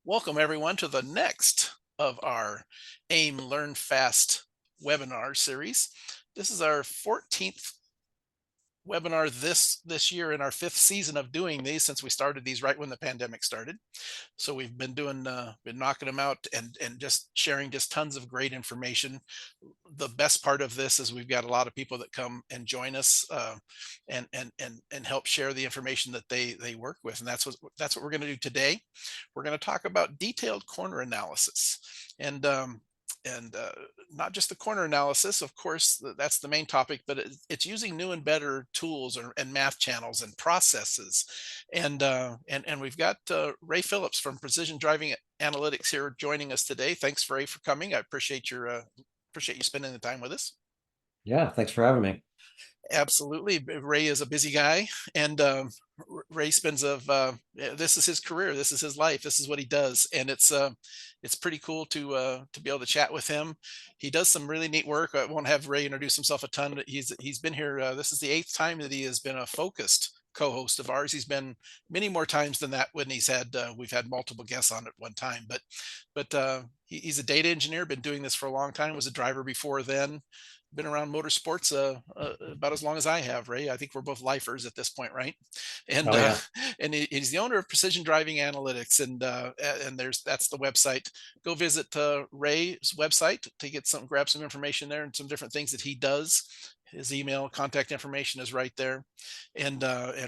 Welcome, everyone, to the next of our AIM Learn Fast webinar series. This is our 14th webinar this year in our fifth season of doing these, since we started these right when the pandemic started. So we've been been knocking them out and just sharing just tons of great information. The best part of this is we've got a lot of people that come and join us, and help share the information that they work with, and that's what we're going to do today. We're going to talk about detailed corner analysis, and not just the corner analysis, of course, that's the main topic, but it's using new and better tools and math channels and processes. And we've got Ray Phillips from Precision Driving Analytics here joining us today. Thanks, Ray, for coming. I appreciate you spending the time with us. Yeah, thanks for having me. Absolutely. Ray is a busy guy, and Ray spends this is his career, this is his life, this is what he does, and it's pretty cool to be able to chat with him. He does some really neat work. I won't have Ray introduce himself a ton, but he's been here. This is the eighth time that he has been a focused co-host of ours. He's been many more times than that when we've had multiple guests on at one time. He's a data engineer, been doing this for a long time, was a driver before then, been around motorsports about as long as I have, Ray. I think we're both lifers at this point, right? And Oh yeah. he's the owner of Precision Driving Analytics, and that's the website. Go visit Ray's website to grab some information there and some different things that he does. His email contact information is right there, and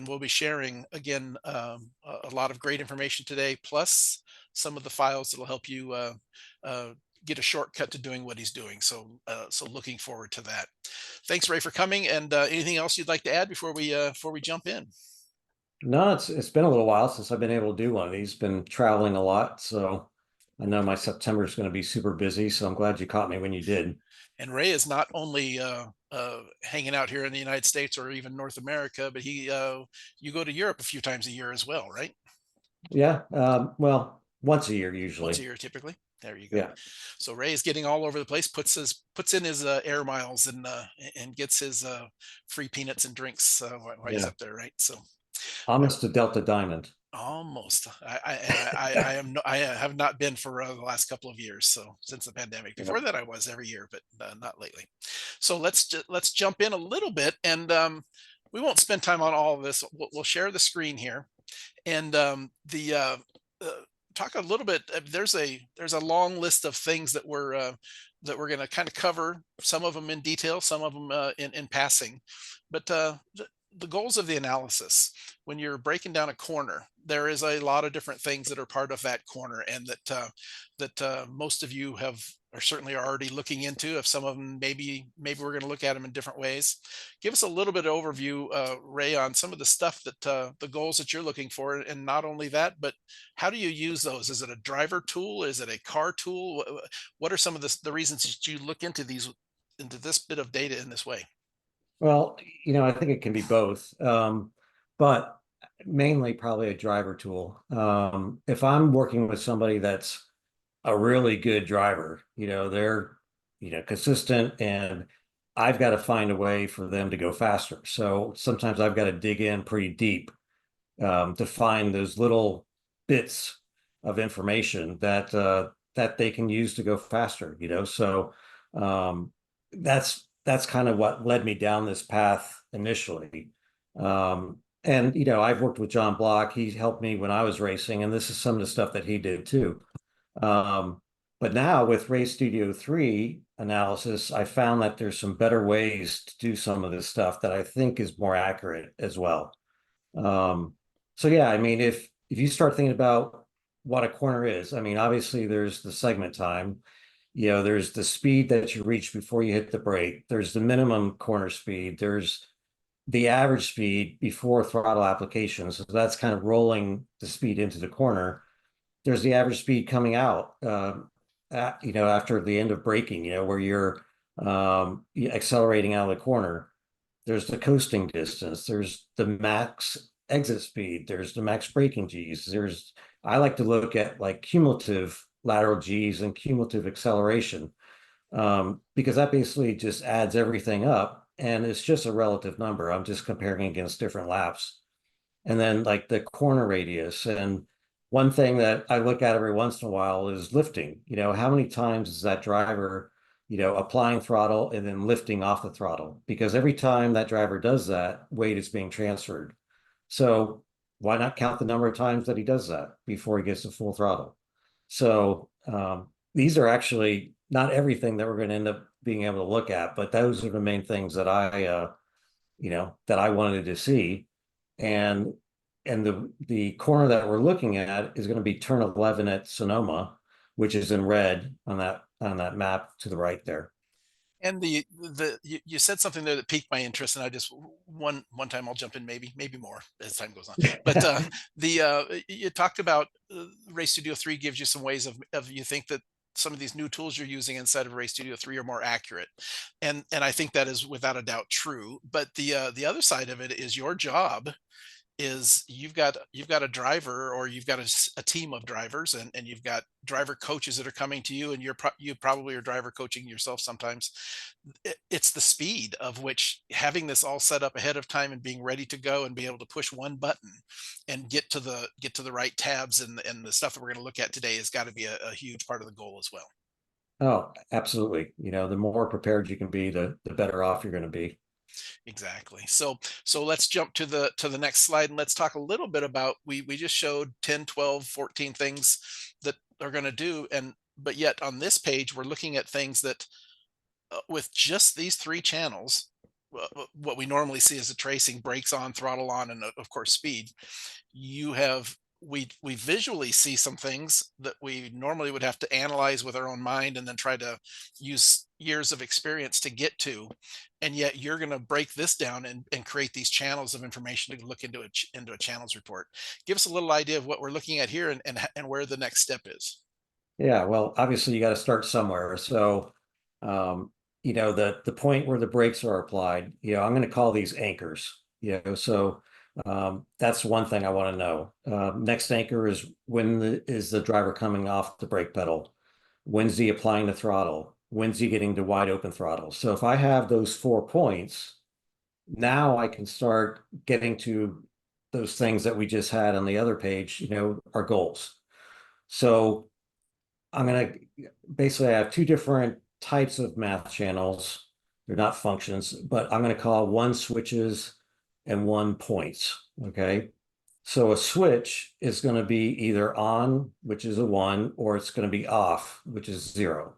we'll be sharing again a lot of great information today, plus some of the files that'll help you get a shortcut to doing what he's doing. So looking forward to that. Thanks, Ray, for coming. And anything else you'd like to add before we jump in? No, it's been a little while since I've been able to do one of these. Been traveling a lot, so I know my September is going to be super busy. So I'm glad you caught me when you did. And Ray is not only hanging out here in the United States or even North America, but you go to Europe a few times a year as well, right? Yeah. Well, once a year Once a usually. year, typically. There you go. Yeah. So Ray is getting all over the place. Puts in his air miles and gets his free peanuts and drinks while he's Yeah. up there, right? So uh, Almost a Delta Diamond. almost. I have not been for the last couple of years. So since the pandemic. Yeah. Before that, I was every year, but not lately. So let's jump in a little bit, and we won't spend time on all of this. We'll share the screen here, and the uh, talk a little bit. There's a long list of things that we're going to kind of cover. Some of them in detail, some of them in passing, but the goals of the analysis, when you're breaking down a corner, there is a lot of different things that are part of that corner, and that most of you are certainly already looking into. If some of them, maybe we're going to look at them in different ways. Give us a little bit of overview, Ray, on some of the stuff that the goals that you're looking for, and not only that, but how do you use those? Is it a driver tool? Is it a car tool? What are some of the reasons that you look into this bit of data in this way? Well, I think it can be both, but mainly probably a driver tool. If I'm working with somebody that's a really good driver, they're, consistent, and I've got to find a way for them to go faster. So sometimes I've got to dig in pretty deep, to find those little bits of information that they can use to go faster. So um, that's kind of what led me down this path initially. And I've worked with John Block. He helped me when I was racing, and this is some of the stuff that he did too. Um, but now with Race Studio 3 analysis, I found that there's some better ways to do some of this stuff that I think is more accurate as well. Um, so yeah, I mean, if you start thinking about what a corner is, I mean, obviously there's the segment time, there's the speed that you reach before you hit the brake, there's the minimum corner speed, there's the average speed before throttle application. So that's kind of rolling the speed into the corner. There's the average speed coming out, after the end of braking, where you're accelerating out of the corner. There's the coasting distance. There's the max exit speed. There's the max braking G's. I like to look at like cumulative lateral G's and cumulative acceleration, because that basically just adds everything up, and it's just a relative number. I'm just comparing against different laps. And then like the corner radius, and one thing that I look at every once in a while is lifting. How many times is that driver, applying throttle and then lifting off the throttle? Because every time that driver does that, weight is being transferred. So why not count the number of times that he does that before he gets to full throttle? So these are actually not everything that we're going to end up being able to look at, but those are the main things that that I wanted to see. And the corner that we're looking at is going to be turn 11 at Sonoma, which is in red on that map to the right there. And you said something there that piqued my interest, and I just one time I'll jump in, maybe more as time goes on. But the you talked about Ray Studio 3 gives you some ways of you think that some of these new tools you're using inside of Ray Studio 3 are more accurate, and I think that is without a doubt true. But the other side of it is your job is you've got a driver, or you've got a team of drivers, and you've got driver coaches that are coming to you, and you probably are driver coaching yourself sometimes. It's the speed of which having this all set up ahead of time and being ready to go and be able to push one button and get to the right tabs, and the stuff that we're going to look at today has got to be a huge part of the goal as well. Oh, absolutely. The more prepared you can be, the better off you're going to be. Exactly. So let's jump to the next slide, and let's talk a little bit about, we just showed 10, 12, 14 things that are going to do, and but yet on this page we're looking at things that with just these three channels, what we normally see as a tracing: brakes on, throttle on, and of course speed. You have we visually see some things that we normally would have to analyze with our own mind and then try to use years of experience to get to, and yet you're going to break this down and create these channels of information to look into a channels report. Give us a little idea of what we're looking at here, and where the next step is. Yeah, well, obviously you got to start somewhere. So, the point where the brakes are applied, I'm going to call these anchors. So that's one thing I want to know. Next anchor is is the driver coming off the brake pedal? When's he applying the throttle? When's he getting to wide open throttle? So if I have those 4 points, now I can start getting to those things that we just had on the other page, our goals. So I'm going to basically I have two different types of math channels. They're not functions, but I'm going to call one switches and one points. Okay. So a switch is going to be either on, which is a 1, or it's going to be off, which is 0.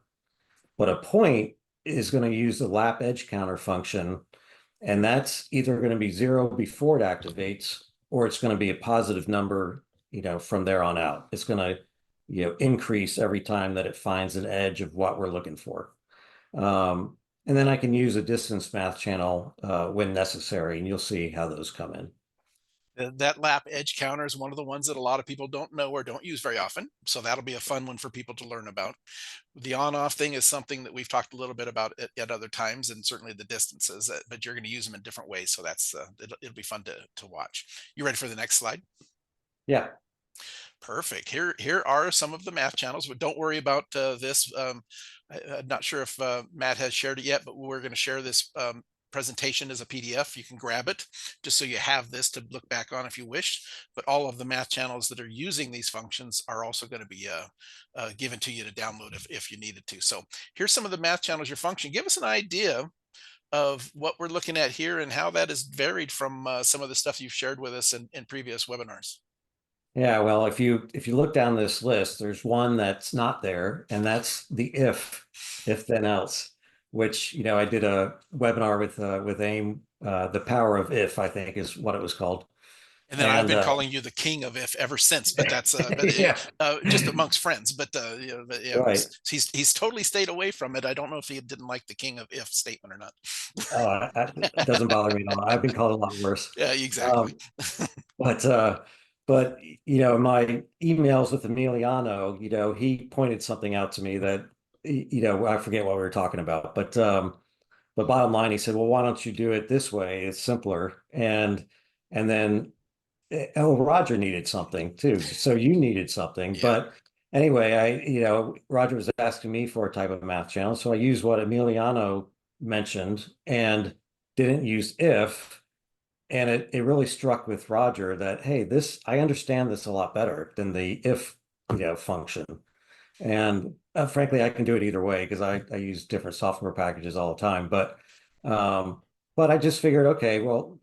But a point is going to use the lap edge counter function, and that's either going to be 0 before it activates, or it's going to be a positive number, from there on out. It's going to, increase every time that it finds an edge of what we're looking for. And then I can use a distance math channel when necessary, and you'll see how those come in. That lap edge counter is one of the ones that a lot of people don't know or don't use very often. So that'll be a fun one for people to learn about. The on off thing is something that we've talked a little bit about at other times, and certainly the distances, but you're going to use them in different ways. So that's it'll be fun to watch. You ready for the next slide? Yeah. Perfect. Here are some of the math channels, but don't worry about this. I'm not sure if Matt has shared it yet, but we're going to share this presentation as a PDF. You can grab it just so you have this to look back on if you wish. But all of the math channels that are using these functions are also going to be given to you to download if you needed to. So here's some of the math channels your function. Give us an idea of what we're looking at here and how that is varied from some of the stuff you've shared with us in previous webinars. Yeah, well, if you look down this list, there's one that's not there, and that's the if then else, which I did a webinar with AIM, the power of if, I think is what it was called. And then I've And been calling you the king of if ever since, but that's yeah, just amongst friends. But yeah, right. he's totally stayed away from it. I don't know if he didn't like the king of if statement or not. It doesn't bother me at all. I've been called a lot worse. Yeah, exactly. Um, but my emails with Emiliano, he pointed something out to me that I forget what we were talking about, but bottom line, he said, well, why don't you do it this way? It's simpler. And then oh, Roger needed something too. So you needed something. Yeah. But anyway, Roger was asking me for a type of math channel. So I used what Emiliano mentioned and didn't use if. And it really struck with Roger that, hey, this, I understand this a lot better than the if, function. And frankly, I can do it either way because I use different software packages all the time. Um, but I just figured, okay, well,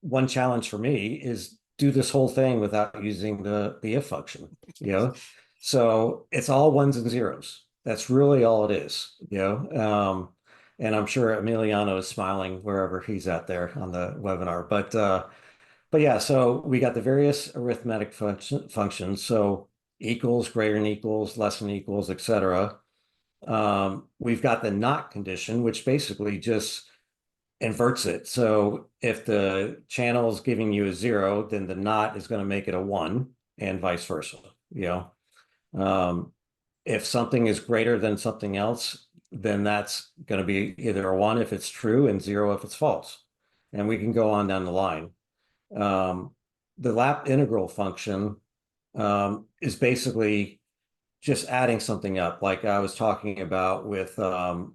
one challenge for me is do this whole thing without using the if function, you know? So it's all ones and zeros. That's really all it is, you know? And I'm sure Emiliano is smiling wherever he's at there on the webinar. But yeah, so we got the various arithmetic functions. So equals, greater than equals, less than equals, etc. We've got the not condition, which basically just inverts it. So if the channel is giving you a 0, then the not is going to make it a 1 and vice versa. You know, if something is greater than something else, then that's going to be either a 1 if it's true and 0 if it's false. And we can go on down the line. Um, the lap integral function is basically just adding something up, like I was talking about with the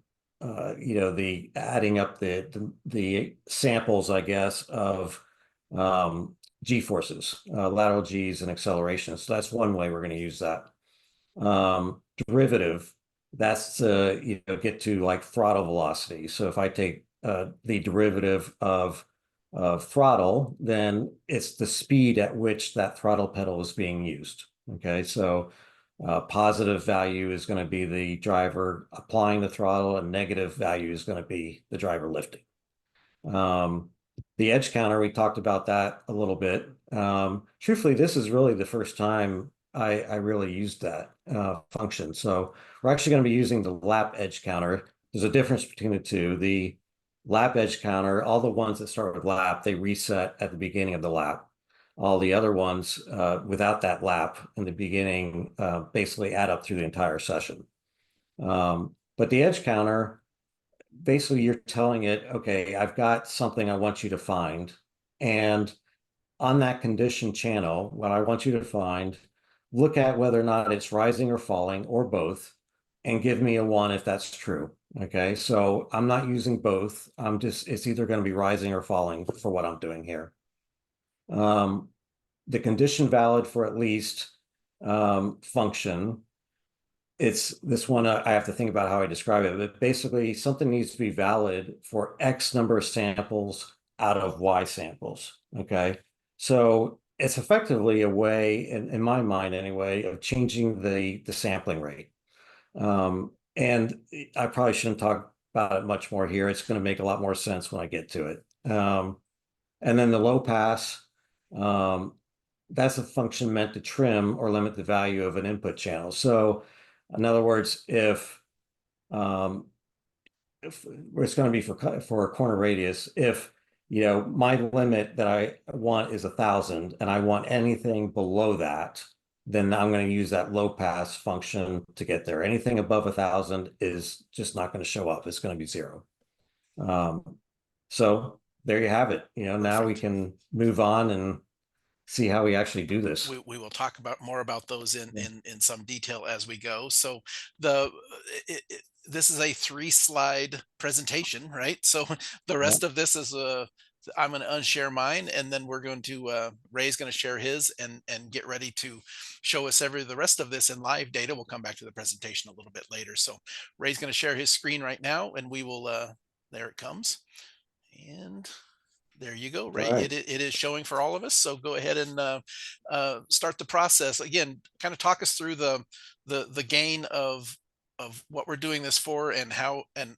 adding up the samples, I guess, of G forces, lateral G's and accelerations. So that's one way we're going to use that. Derivative, that's to get to like throttle velocity. So if I take the derivative of throttle, then it's the speed at which that throttle pedal is being used. Okay, so positive value is going to be the driver applying the throttle, and negative value is going to be the driver lifting. Um, the edge counter, we talked about that a little bit. Truthfully, this is really the first time I really used that function. So we're actually going to be using the lap edge counter. There's a difference between the two. The lap edge counter, all the ones that start with lap, they reset at the beginning of the lap. All the other ones without that lap in the beginning basically add up through the entire session. But the edge counter, basically you're telling it, okay, I've got something I want you to find. And on that condition channel, what I want you to find, look at whether or not it's rising or falling or both, and give me a 1 if that's true. Okay, so I'm not using both. It's either going to be rising or falling for what I'm doing here. The condition valid for at least function, it's this one I have to think about how I describe it, but basically something needs to be valid for X number of samples out of Y samples. Okay. So it's effectively a way, in my mind anyway, of changing the sampling rate. And I probably shouldn't talk about it much more here. It's going to make a lot more sense when I get to it. And then the low pass, that's a function meant to trim or limit the value of an input channel. So in other words, if it's going to be for a corner radius, if my limit that I want is 1,000 and I want anything below that, then I'm going to use that low pass function to get there. Anything above 1,000 is just not going to show up. It's going to be 0. So there you have it. Now we can move on and see how we actually do this. We will talk about more about those Yeah. in some detail as we go. So the this is a 3-slide presentation, right? So the Yeah. rest of this is I'm going to unshare mine, and then we're going to Ray's going to share his, and get ready to show us the rest of this in live data. We'll come back to the presentation a little bit later. So Ray's going to share his screen right now, and we will there it comes. And there you go, All Ray. right. It is showing for all of us. So go ahead and start the process again. Kind of talk us through the gain of what we're doing this for, and how, and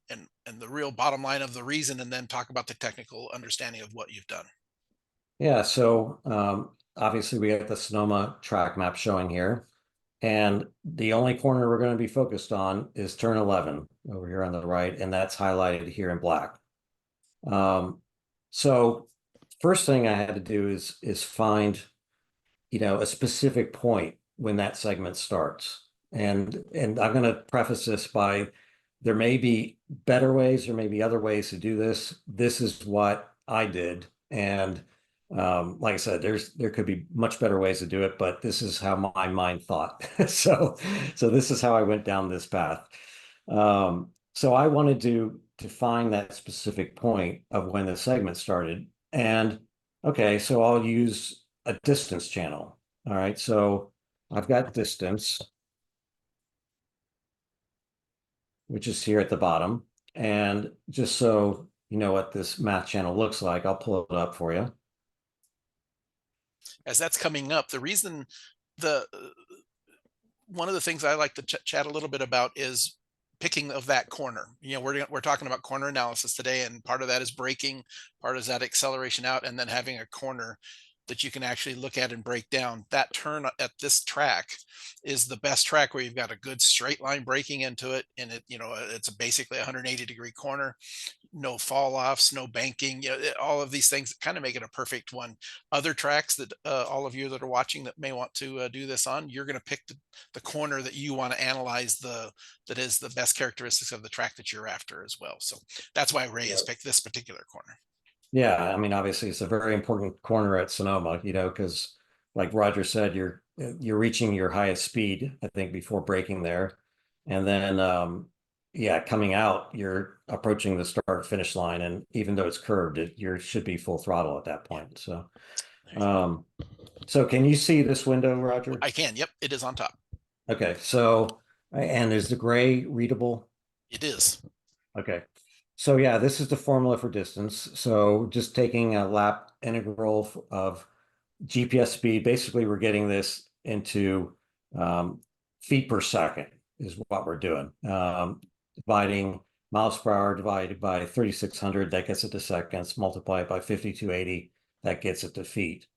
the real bottom line of the reason, and then talk about the technical understanding of what you've done. Yeah. So obviously we have the Sonoma track map showing here. And the only corner we're going to be focused on is turn 11 over here on the right, and that's highlighted here in black. So first thing I had to do is find, a specific point when that segment starts. And I'm going to preface this by there may be better ways, there may be other ways to do this. This is what I did. And like I said, there could be much better ways to do it, but this is how my mind thought. So this is how I went down this path. So I wanted to find that specific point of when the segment started. And Okay, so I'll use a distance channel. All right, so I've got distance, which is here at the bottom. And just so you know what this math channel looks like, I'll pull it up for you. As that's coming up, the reason the one of the things I like to chat a little bit about is picking of that corner. You know, we're talking about corner analysis today, and part of that is braking, part of that acceleration out, and then having a corner that you can actually look at and break down. That turn at this track is the best track where you've got a good straight line braking into it, and it's basically a 180-degree corner, no fall offs, no banking, all of these things kind of make it a perfect one. Other tracks that all of you that are watching that may want to do this on, you're going to pick the corner that you want to analyze that is the best characteristics of the track that you're after as well. So that's why Ray has picked this particular corner. Yeah, I mean, obviously, it's a very important corner at Sonoma, because like Roger said, you're reaching your highest speed, I think, before braking there, and then yeah, coming out, you're approaching the start finish line, and even though it's curved, you should be full throttle at that point. So, There you go. um, so can you see this window, Roger? I can. Yep, it is on top. Okay, so and is the gray readable? It is. Okay. So yeah, this is the formula for distance. So just taking a lap integral of GPS speed, basically we're getting this into feet per second is what we're doing. Dividing miles per hour divided by 3,600, that gets it to seconds, multiply it by 5,280, that gets it to feet.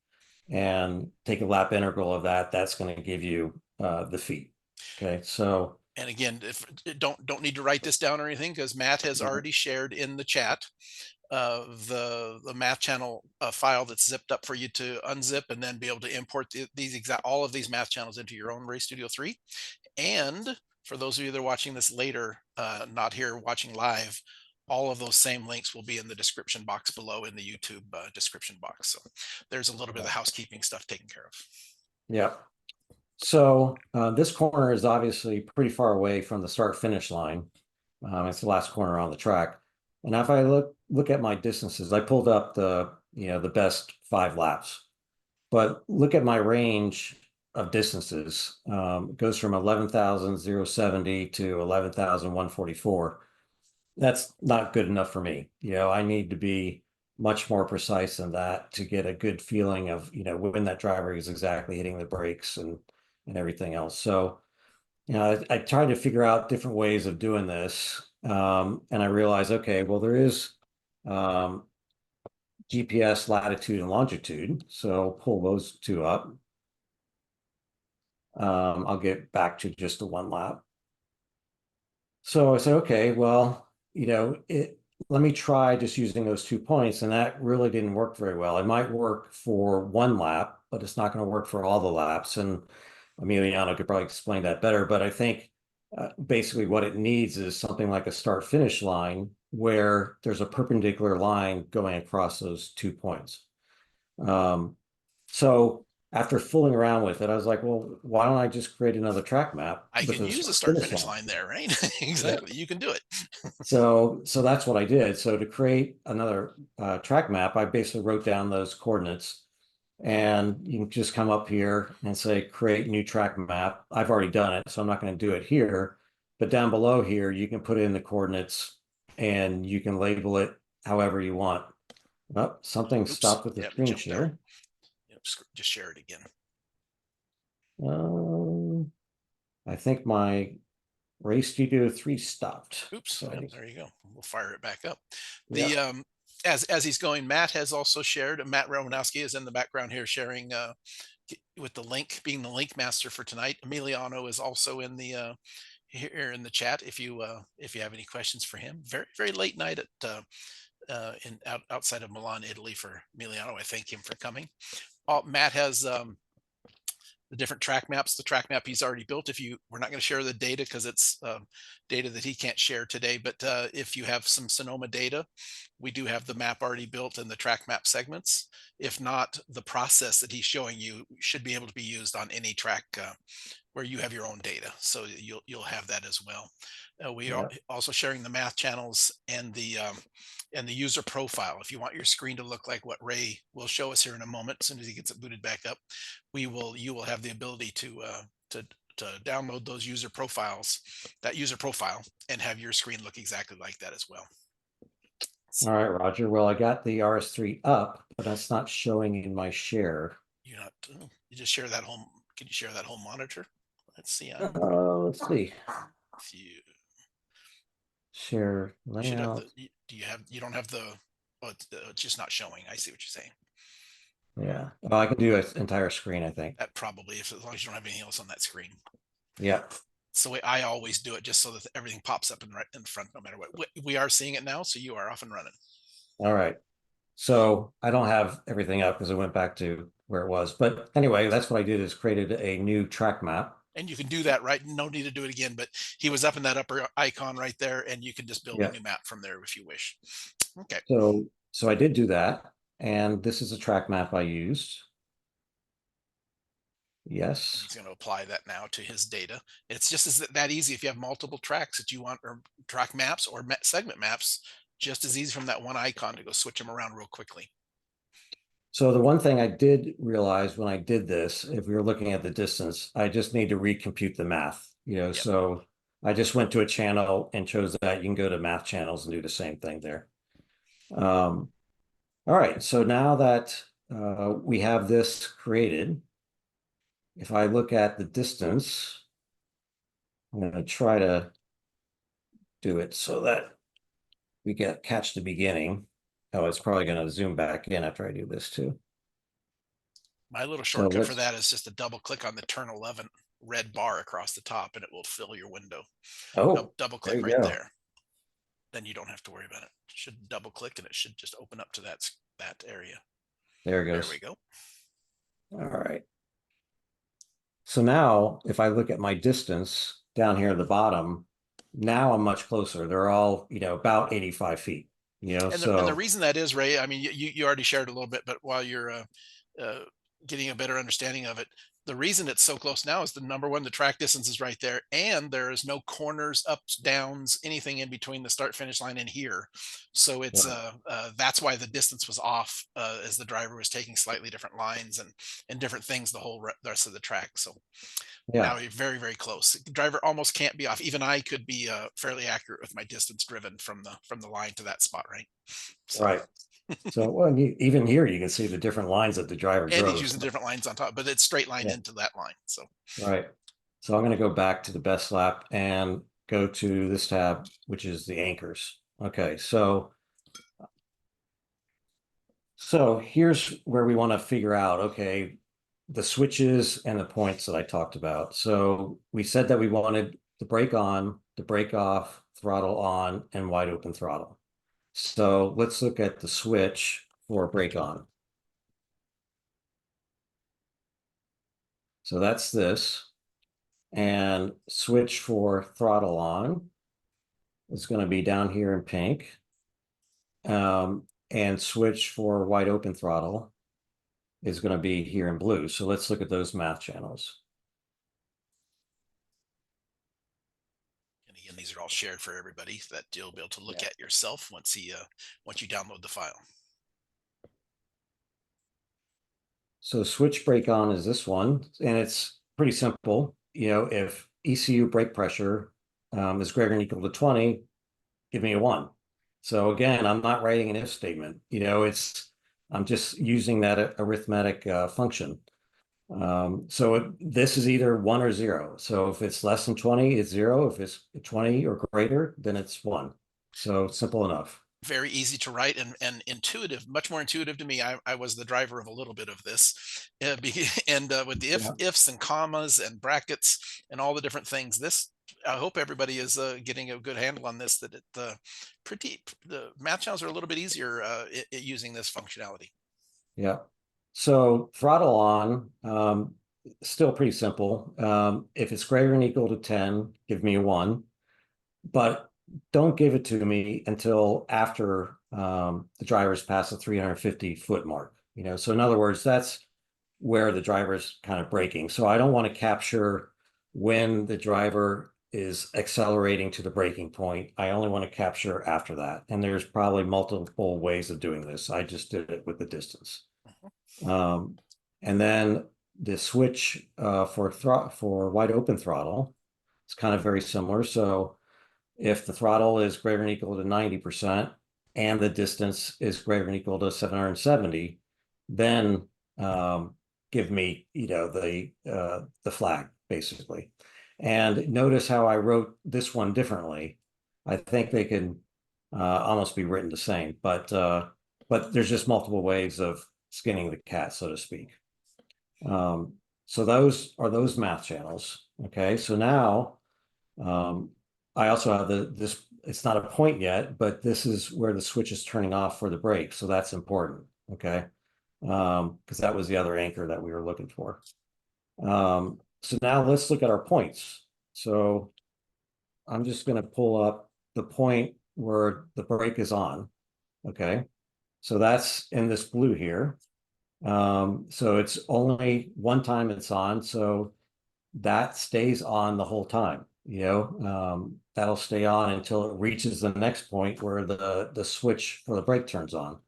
And take a lap integral of that, that's going to give you the feet. Okay, so And again, if don't need to write this down or anything, because Matt has already shared in the chat the math channel file that's zipped up for you to unzip and then be able to import all of these math channels into your own Ray Studio 3. And for those of you that are watching this later, not here watching live, all of those same links will be in the description box below in the YouTube description box. So there's a little bit of the housekeeping stuff taken care of. yeah. So this corner is obviously pretty far away from the start finish line. It's the last corner on the track. And if I look at my distances, I pulled up the best 5 laps. But look at my range of distances. It goes from 11,070 to 11,144. That's not good enough for me. I need to be much more precise than that to get a good feeling of, when that driver is exactly hitting the brakes and everything else. So, I tried to figure out different ways of doing this. And I realized, okay, well, there is GPS latitude and longitude. So pull those two up. I'll get back to just the 1 lap. So I said, okay, well, let me try just using those 2 points. And that really didn't work very well. It might work for 1 lap, but it's not going to work for all the laps. And Emiliano could probably explain that better. But I think basically what it needs is something like a start finish line where there's a perpendicular line going across those 2 points. So after fooling around with it, I was like, well, why don't I just create another track map I with can a use a start start finish finish line? line there, right? Yeah. Exactly. You can do it. So that's what I did. So to create another track map, I basically wrote down those coordinates, and you can just come up here and say create new track map. I've already done it, so I'm not going to do it here. But down below here, you can put in the coordinates and you can label it however you want. Oh, something Oops. stopped with the Yeah, it screen jumped out. share. Yep, just share it again. Um, I think my Ray Studio 3 stopped. Oops. So Yep, there you go. We'll fire it back up. yeah. The as he's going, Matt has also shared. Matt Romanowski is in the background here sharing with the link, being the link master for tonight. Emiliano is also in the here in the chat if you have any questions for him. Very very late night at outside of Milan, Italy for Emiliano. I thank him for coming. Matt has the different track maps. The track map he's already built. We're not going to share the data because it's data that he can't share today. But if you have some Sonoma data we do have the map already built in the track map segments. If not, the process that he's showing you should be able to be used on any track where you have your own data. So you'll have that as well. We are Yeah. also sharing the math channels and the user profile. If you want your screen to look like what Ray will show us here in a moment, as soon as he gets it booted back up, you will have the ability to download those user profiles, that user profile, and have your screen look exactly like that as well. All right, Roger. Well, I got the RS3 up, but that's not showing in my share. You just share that whole. Can you share that whole monitor? Let's see. Let's see. If you Share should have the. layout. Do you have? You don't have the. Oh, it's just not showing. I see what you're saying. Yeah. Well, I can do an entire screen, I think. That probably, if as long as you don't have anything else on that screen. Yeah. It's the way I always do it, just so that everything pops up right in front, no matter what. We are seeing it now, so you are off and running. All right. So I don't have everything up because I went back to where it was. But anyway, that's what I did is created a new track map. And you can do that, right? No need to do it again, but he was up in that upper icon right there, and you can just build a Yeah. new map from there if you wish. Okay. So I did do that. And this is a track map I used. Yes. He's going to apply that now to his data. It's just as that easy if you have multiple tracks that you want, or track maps or segment maps, just as easy from that one icon to go switch them around real quickly. So the one thing I did realize when I did this, if we were looking at the distance, I just need to recompute the math, Yep. So I just went to a channel and chose that. You can go to math channels and do the same thing there. All right, so now that we have this created, if I look at the distance, I'm going to try to do it so that we catch the beginning. Oh, it's probably going to zoom back in after I do this too. My little So shortcut for that is just to double click on the turn 11 red bar across the top, and it will fill your window. Double click right there. Then you don't have to worry about it. You should double click and it should just open up to that area. There it goes. There we go. All right. So now if I look at my distance down here at the bottom, now I'm much closer. They're all, about 85 feet, And the reason that is, Ray, I mean, you already shared a little bit, but while you're getting a better understanding of it, the reason it's so close now is the number one, the track distance is right there, and there is no corners, ups, downs, anything in between the start finish line and here. So it's that's why the distance was off, as the driver was taking slightly different lines and different things the rest of the track. So now you're very, very close. The driver almost can't be off. Even I could be fairly accurate with my distance driven from the line to that spot, right? So. Right. So well, even here you can see the different lines that the driver and drove. he's using different lines on top, but it's straight line into that line. So right. So I'm going to go back to the best lap and go to this tab, which is the anchors. Okay, so here's where we want to figure out, okay, the switches and the points that I talked about. So we said that we wanted the brake on, the brake off, throttle on, and wide open throttle. So let's look at the switch for brake on. So that's this. And switch for throttle on is going to be down here in pink. And switch for wide open throttle is going to be here in blue. So let's look at those math channels. And again, these are all shared for everybody that you'll be able to look at yourself once you download the file. So switch brake on is this one, and it's pretty simple. If ECU brake pressure is greater than or equal to 20, give me a 1. So again, I'm not writing an if statement. I'm just using that arithmetic function. So this is either 1 or 0. So if it's less than 20, it's 0. If it's 20 or greater, then it's 1. So simple enough. Very easy to write and intuitive, much more intuitive to me. I was the driver of a little bit of this, and with the ifs and commas and brackets and all the different things. I hope everybody is getting a good handle on this. That the math channels are a little bit easier using this functionality. Yeah. So throttle on, still pretty simple. If it's greater than or equal to 10, give me a 1. But don't give it to me until after the driver's past the 350-foot mark. So in other words, that's where the driver's kind of braking. So I don't want to capture when the driver is accelerating to the braking point. I only want to capture after that. And there's probably multiple ways of doing this. I just did it with the distance. And then the switch for wide open throttle, it's kind of very similar. So if the throttle is greater than or equal to 90% and the distance is greater than or equal to 770, then give me, the flag basically. And notice how I wrote this one differently. I think they can almost be written the same, but there's just multiple ways of skinning the cat, so to speak. So those are those math channels. Okay, so now I also have this, it's not a point yet, but this is where the switch is turning off for the brake. So that's important. Okay. Because that was the other anchor that we were looking for. So now let's look at our points. So I'm just going to pull up the point where the brake is on. Okay. So that's in this blue here. So it's only one time it's on. So that stays on the whole time. That'll stay on until it reaches the next point where the switch for the brake turns on,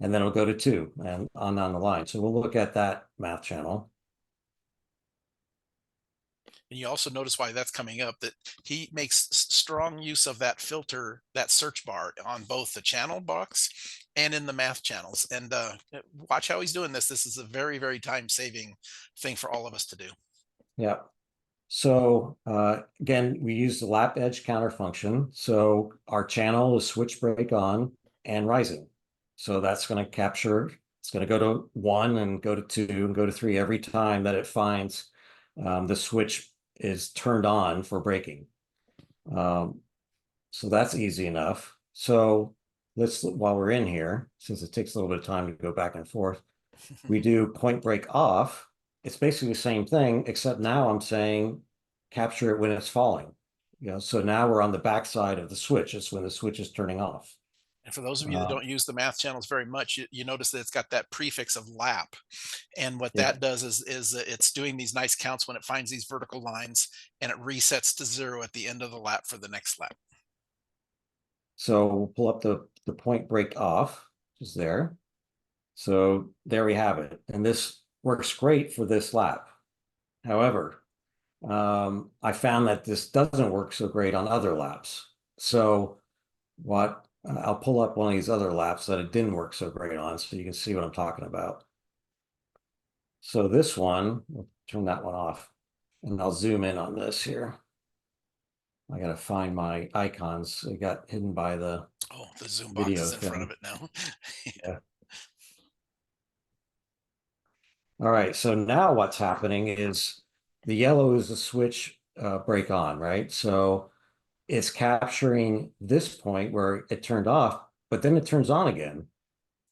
and then it'll go to 2 and on down the line. So we'll look at that math channel. And you also notice why that's coming up, that he makes strong use of that filter, that search bar on both the channel box and in the math channels. And watch how he's doing this. This is a very, very time saving thing for all of us to do. Yeah. So again, we use the lap edge counter function. So our channel is switch brake on and rising. So that's going to capture, it's going to go to 1 and go to 2 and go to 3 every time that it finds the switch is turned on for braking. So that's easy enough. So while we're in here, since it takes a little bit of time to go back and forth, we do point brake off. It's basically the same thing, except now I'm saying capture it when it's falling. So now we're on the backside of the switch. It's when the switch is turning off. And for those of you that don't use the math channels very much, you notice that it's got that prefix of lap. And what Yeah. that does is it's doing these nice counts when it finds these vertical lines, and it resets to 0 at the end of the lap for the next lap. So we'll pull up the point brake off, which is there. So there we have it. And this works great for this lap. However, I found that this doesn't work so great on other laps. So I'll pull up one of these other laps that it didn't work so great on, so you can see what I'm talking about. So this one, we'll turn that one off, and I'll zoom in on this here. I got to find my icons. They got hidden by the zoom box video is in front of thing. it now. Yeah. All right, so now what's happening is the yellow is the switch brake on, right? So it's capturing this point where it turned off, but then it turns on again,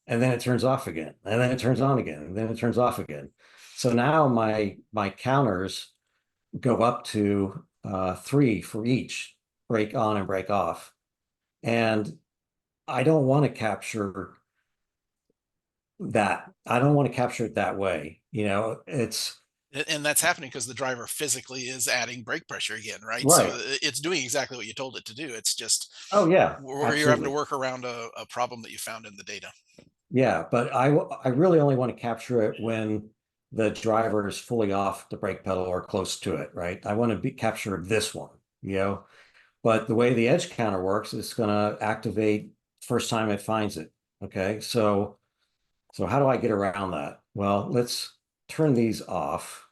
and then it turns off again, and then it turns on again, and then it turns off again. So now my counters go up to 3 for each brake on and brake off. And I don't want to capture that. I don't want to capture it that way. And that's happening because the driver physically is adding brake pressure again, right? So Right. it's doing exactly what you told it to do. It's just Oh, yeah, where you're having to absolutely. work around a problem that you found in the data. Yeah, but I really only want to capture it when the driver is fully off the brake pedal or close to it, right? I want to capture this one. But the way the edge counter works, it's going to activate first time it finds it. Okay, so how do I get around that? Well, let's turn these off.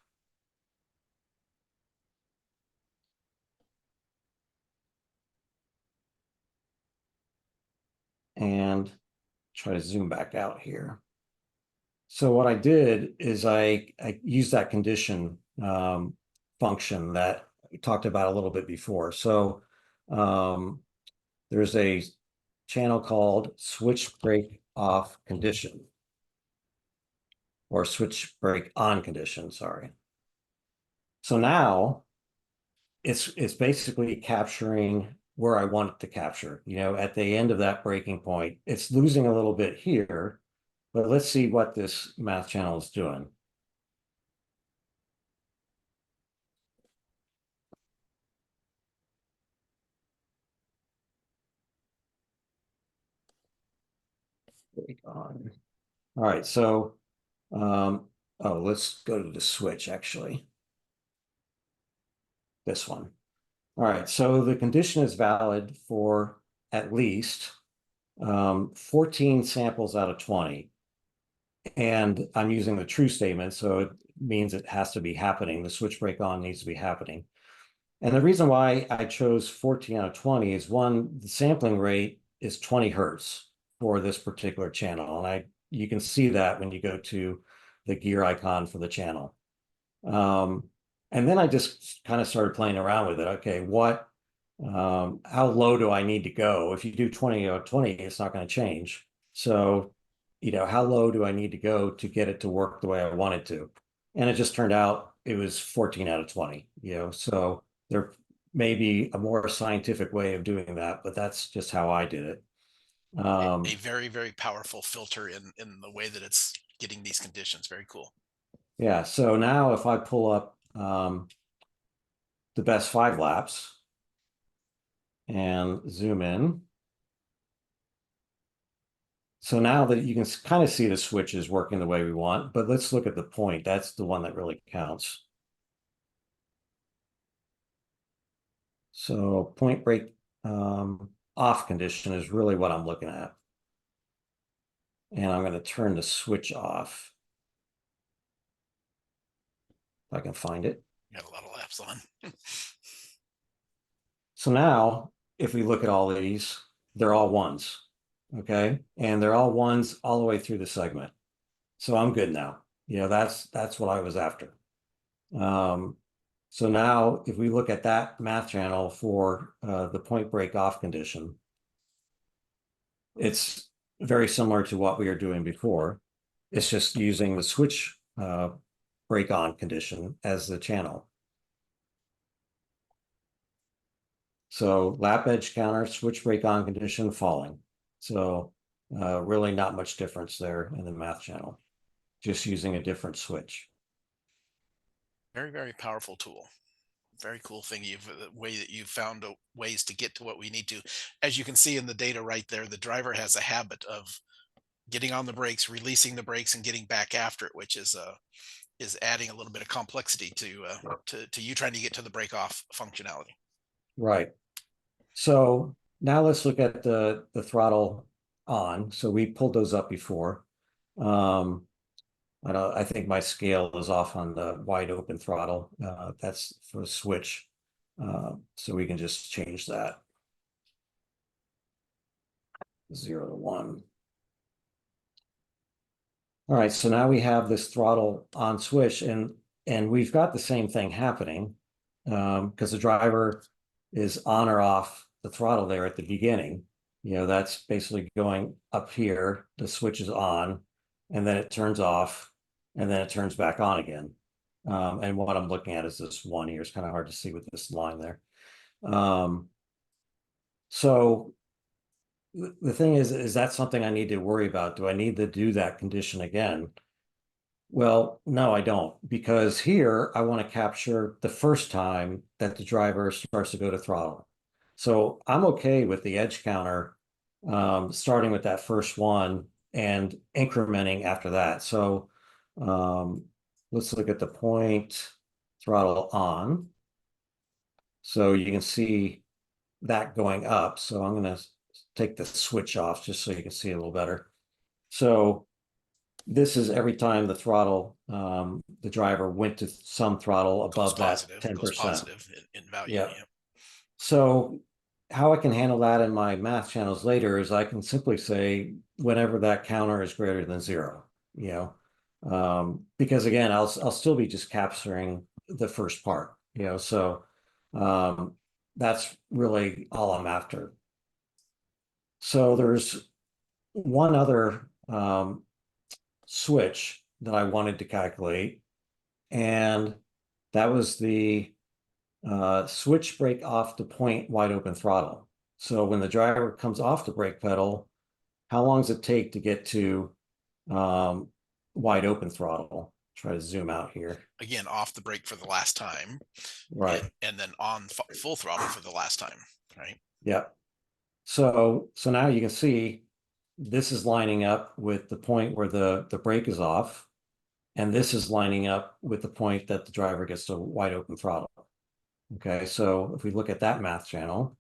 And try to zoom back out here. So what I did is I used that condition function that we talked about a little bit before. So there's a channel called switch brake off condition, or switch brake on condition, sorry. So now it's basically capturing where I want it to capture, at the end of that breaking point. It's losing a little bit here, but let's see what this math channel is doing. All right, so let's go to the switch actually. This one. All right, so the condition is valid for at least 14 samples out of 20. And I'm using the true statement, so it means it has to be happening. The switch break on needs to be happening. And the reason why I chose 14 out of 20 is one, the sampling rate is 20 hertz for this particular channel. And you can see that when you go to the gear icon for the channel. And then I just kind of started playing around with it. Okay, how low do I need to go? If you do 20 out of 20, it's not going to change. So, how low do I need to go to get it to work the way I want it to? And it just turned out it was 14 out of 20, so there may be a more scientific way of doing that, but that's just how I did it. A very, very powerful filter in the way that it's getting these conditions. Very cool. Yeah, so now if I pull up the best 5 laps and zoom in. So now that you can kind of see the switch is working the way we want, but let's look at the point. That's the one that really counts. So point break off condition is really what I'm looking at. And I'm going to turn the switch off. If I can find it. Got a lot of laps on. So now, if we look at all these, they're all ones, okay? And they're all ones all the way through the segment. So I'm good now. That's what I was after. So now, if we look at that math channel for the point break off condition, it's very similar to what we were doing before. It's just using the switch break on condition as the channel. So lap edge counter, switch break on condition, falling. So really not much difference there in the math channel, just using a different switch. Very, very powerful tool. Very cool thing. The way that you've found ways to get to what we need to. As you can see in the data right there, the driver has a habit of getting on the brakes, releasing the brakes, and getting back after it, which is adding a little bit of complexity to you trying to get to the brake off functionality. Right. So now let's look at the throttle on. So we pulled those up before. I think my scale is off on the wide open throttle. That's for the switch. So we can just change that. 0 to 1. All right, so now we have this throttle on switch, and we've got the same thing happening because the driver is on or off the throttle there at the beginning. That's basically going up here. The switch is on, and then it turns off, and then it turns back on again. And what I'm looking at is this one here. It's kind of hard to see with this line there. So the thing is that something I need to worry about? Do I need to do that condition again? Well, no, I don't, because here I want to capture the first time that the driver starts to go to throttle. So I'm okay with the edge counter starting with that first one and incrementing after that. So let's look at the point throttle on. So you can see that going up. So I'm going to take the switch off just so you can see it a little better. So this is every time the throttle, the driver went to some throttle above that 10%. Goes positive in value. Yeah. So how I can handle that in my math channels later is I can simply say whenever that counter is greater than 0, because again, I'll still be just capturing the first part, so that's really all I'm after. So there's one other switch that I wanted to calculate, and that was the switch brake off to point wide open throttle. So when the driver comes off the brake pedal, how long does it take to get to um, wide open throttle? Try to zoom out here. Again, off the brake for the last time, Right. and then on full throttle for the last time, right? Yeah. So now you can see this is lining up with the point where the brake is off, and this is lining up with the point that the driver gets to wide open throttle. Okay, so if we look at that math channel,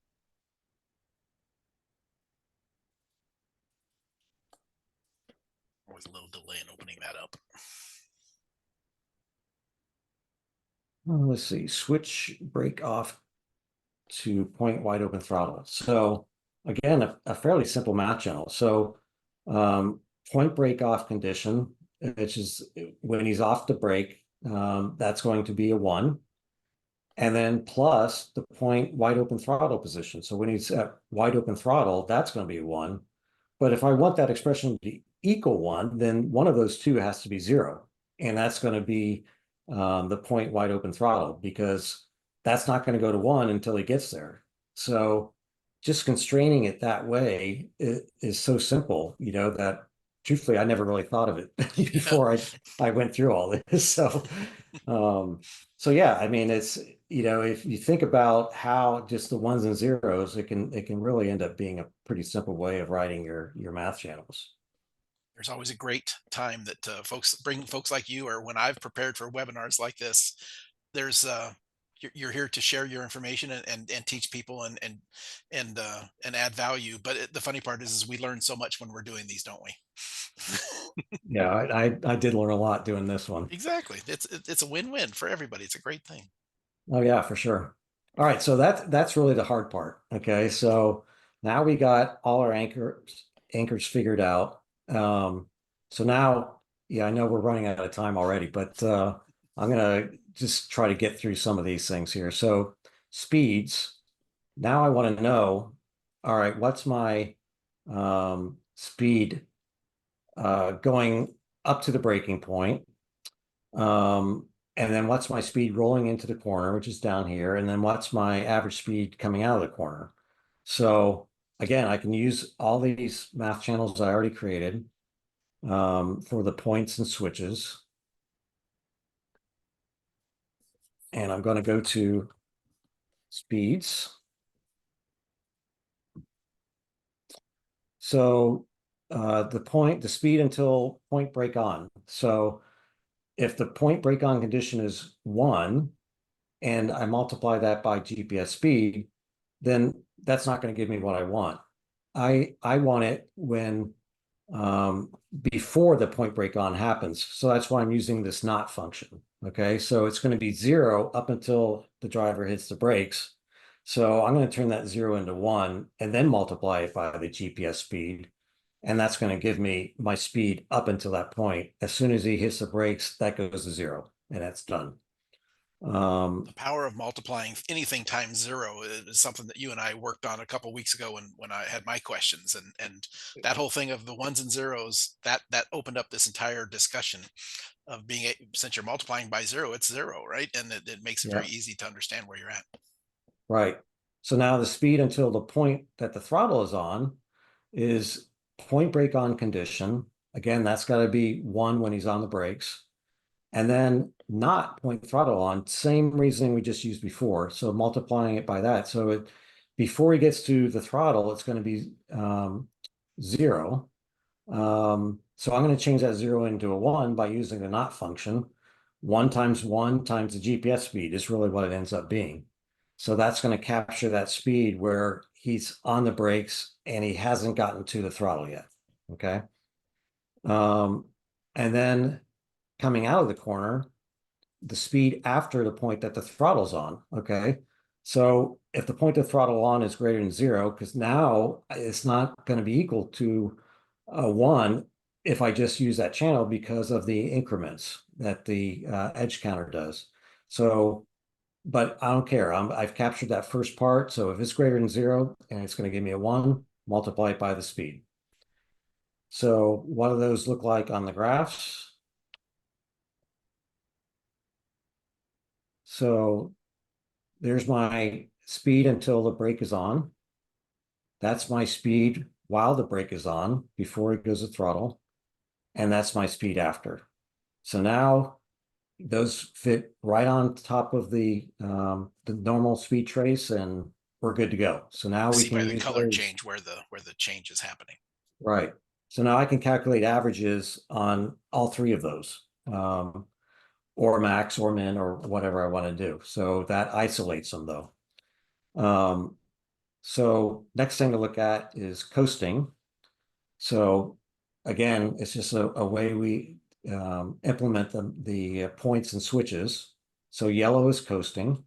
Always a little delay in opening that up. let's see, switch brake off to point wide open throttle. So again, a fairly simple math channel. So point brake off condition, which is when he's off the brake, that's going to be a 1. And then plus the point wide open throttle position. So when he's at wide open throttle, that's going to be a 1. But if I want that expression to equal 1, then one of those two has to be 0. And that's going to be the point wide open throttle, because that's not going to go to 1 until he gets there. So just constraining it that way is so simple, that truthfully, I never really thought of it before I went through all this. Um, so yeah, I mean, it's, if you think about how just the ones and zeros, it can really end up being a pretty simple way of writing your math channels. There's always a great time that folks like you, or when I've prepared for webinars like this, there's you're here to share your information and teach people and add value. But the funny part is we learn so much when we're doing these, don't we? Yeah, I did learn a lot doing this one. Exactly. It's a win-win for everybody. It's a great thing. Oh yeah, for sure. All right, so that's really the hard part. Okay, so now we got all our anchors figured out. So now, yeah, I know we're running out of time already, but I'm gonna just try to get through some of these things here. So speeds. Now I want to know, all right, what's my speed going up to the braking point? And then what's my speed rolling into the corner, which is down here? And then what's my average speed coming out of the corner? So again, I can use all these math channels I already created for the points and switches. And I'm going to go to speeds. So the speed until point break on. So if the point break on condition is 1, and I multiply that by GPS speed, then that's not going to give me what I want. I want it when before the point break on happens. So that's why I'm using this not function. Okay, so it's going to be 0 up until the driver hits the brakes. So I'm going to turn that 0 into 1 and then multiply it by the GPS speed. And that's going to give me my speed up until that point. As soon as he hits the brakes, that goes to 0 and that's done. The power of multiplying anything times 0 is something that you and I worked on a couple weeks ago when I had my questions, and that whole thing of the ones and zeros that opened up this entire discussion of since you're multiplying by 0, it's 0, right? And it makes it Yeah, very easy to understand where you're at. right. So now the speed until the point that the throttle is on is point brake on condition. Again, that's got to be 1 when he's on the brakes. And then not point throttle on, same reasoning we just used before. So multiplying it by that. So before he gets to the throttle, it's going to be 0. So I'm going to change that 0 into a 1 by using the not function. 1 times 1 times the GPS speed is really what it ends up being. So that's going to capture that speed where he's on the brakes and he hasn't gotten to the throttle yet. Okay. And then coming out of the corner, the speed after the point that the throttle's on. Okay. So if the point of throttle on is greater than 0, because now it's not going to be equal to a 1 if I just use that channel because of the increments that the edge counter does. So, but I don't care. I've captured that first part. So if it's greater than 0 and it's going to give me a 1, multiply it by the speed. So what do those look like on the graphs? So there's my speed until the brake is on. That's my speed while the brake is on before it goes to throttle. And that's my speed after. So now those fit right on top of the normal speed trace, and we're good to go. So now we See can by the use color those. change where the change is happening. Right. So now I can calculate averages on all three of those, or max or min or whatever I want to do. So that isolates them though. So next thing to look at is coasting. So again, it's just a way we implement the points and switches. So yellow is coasting.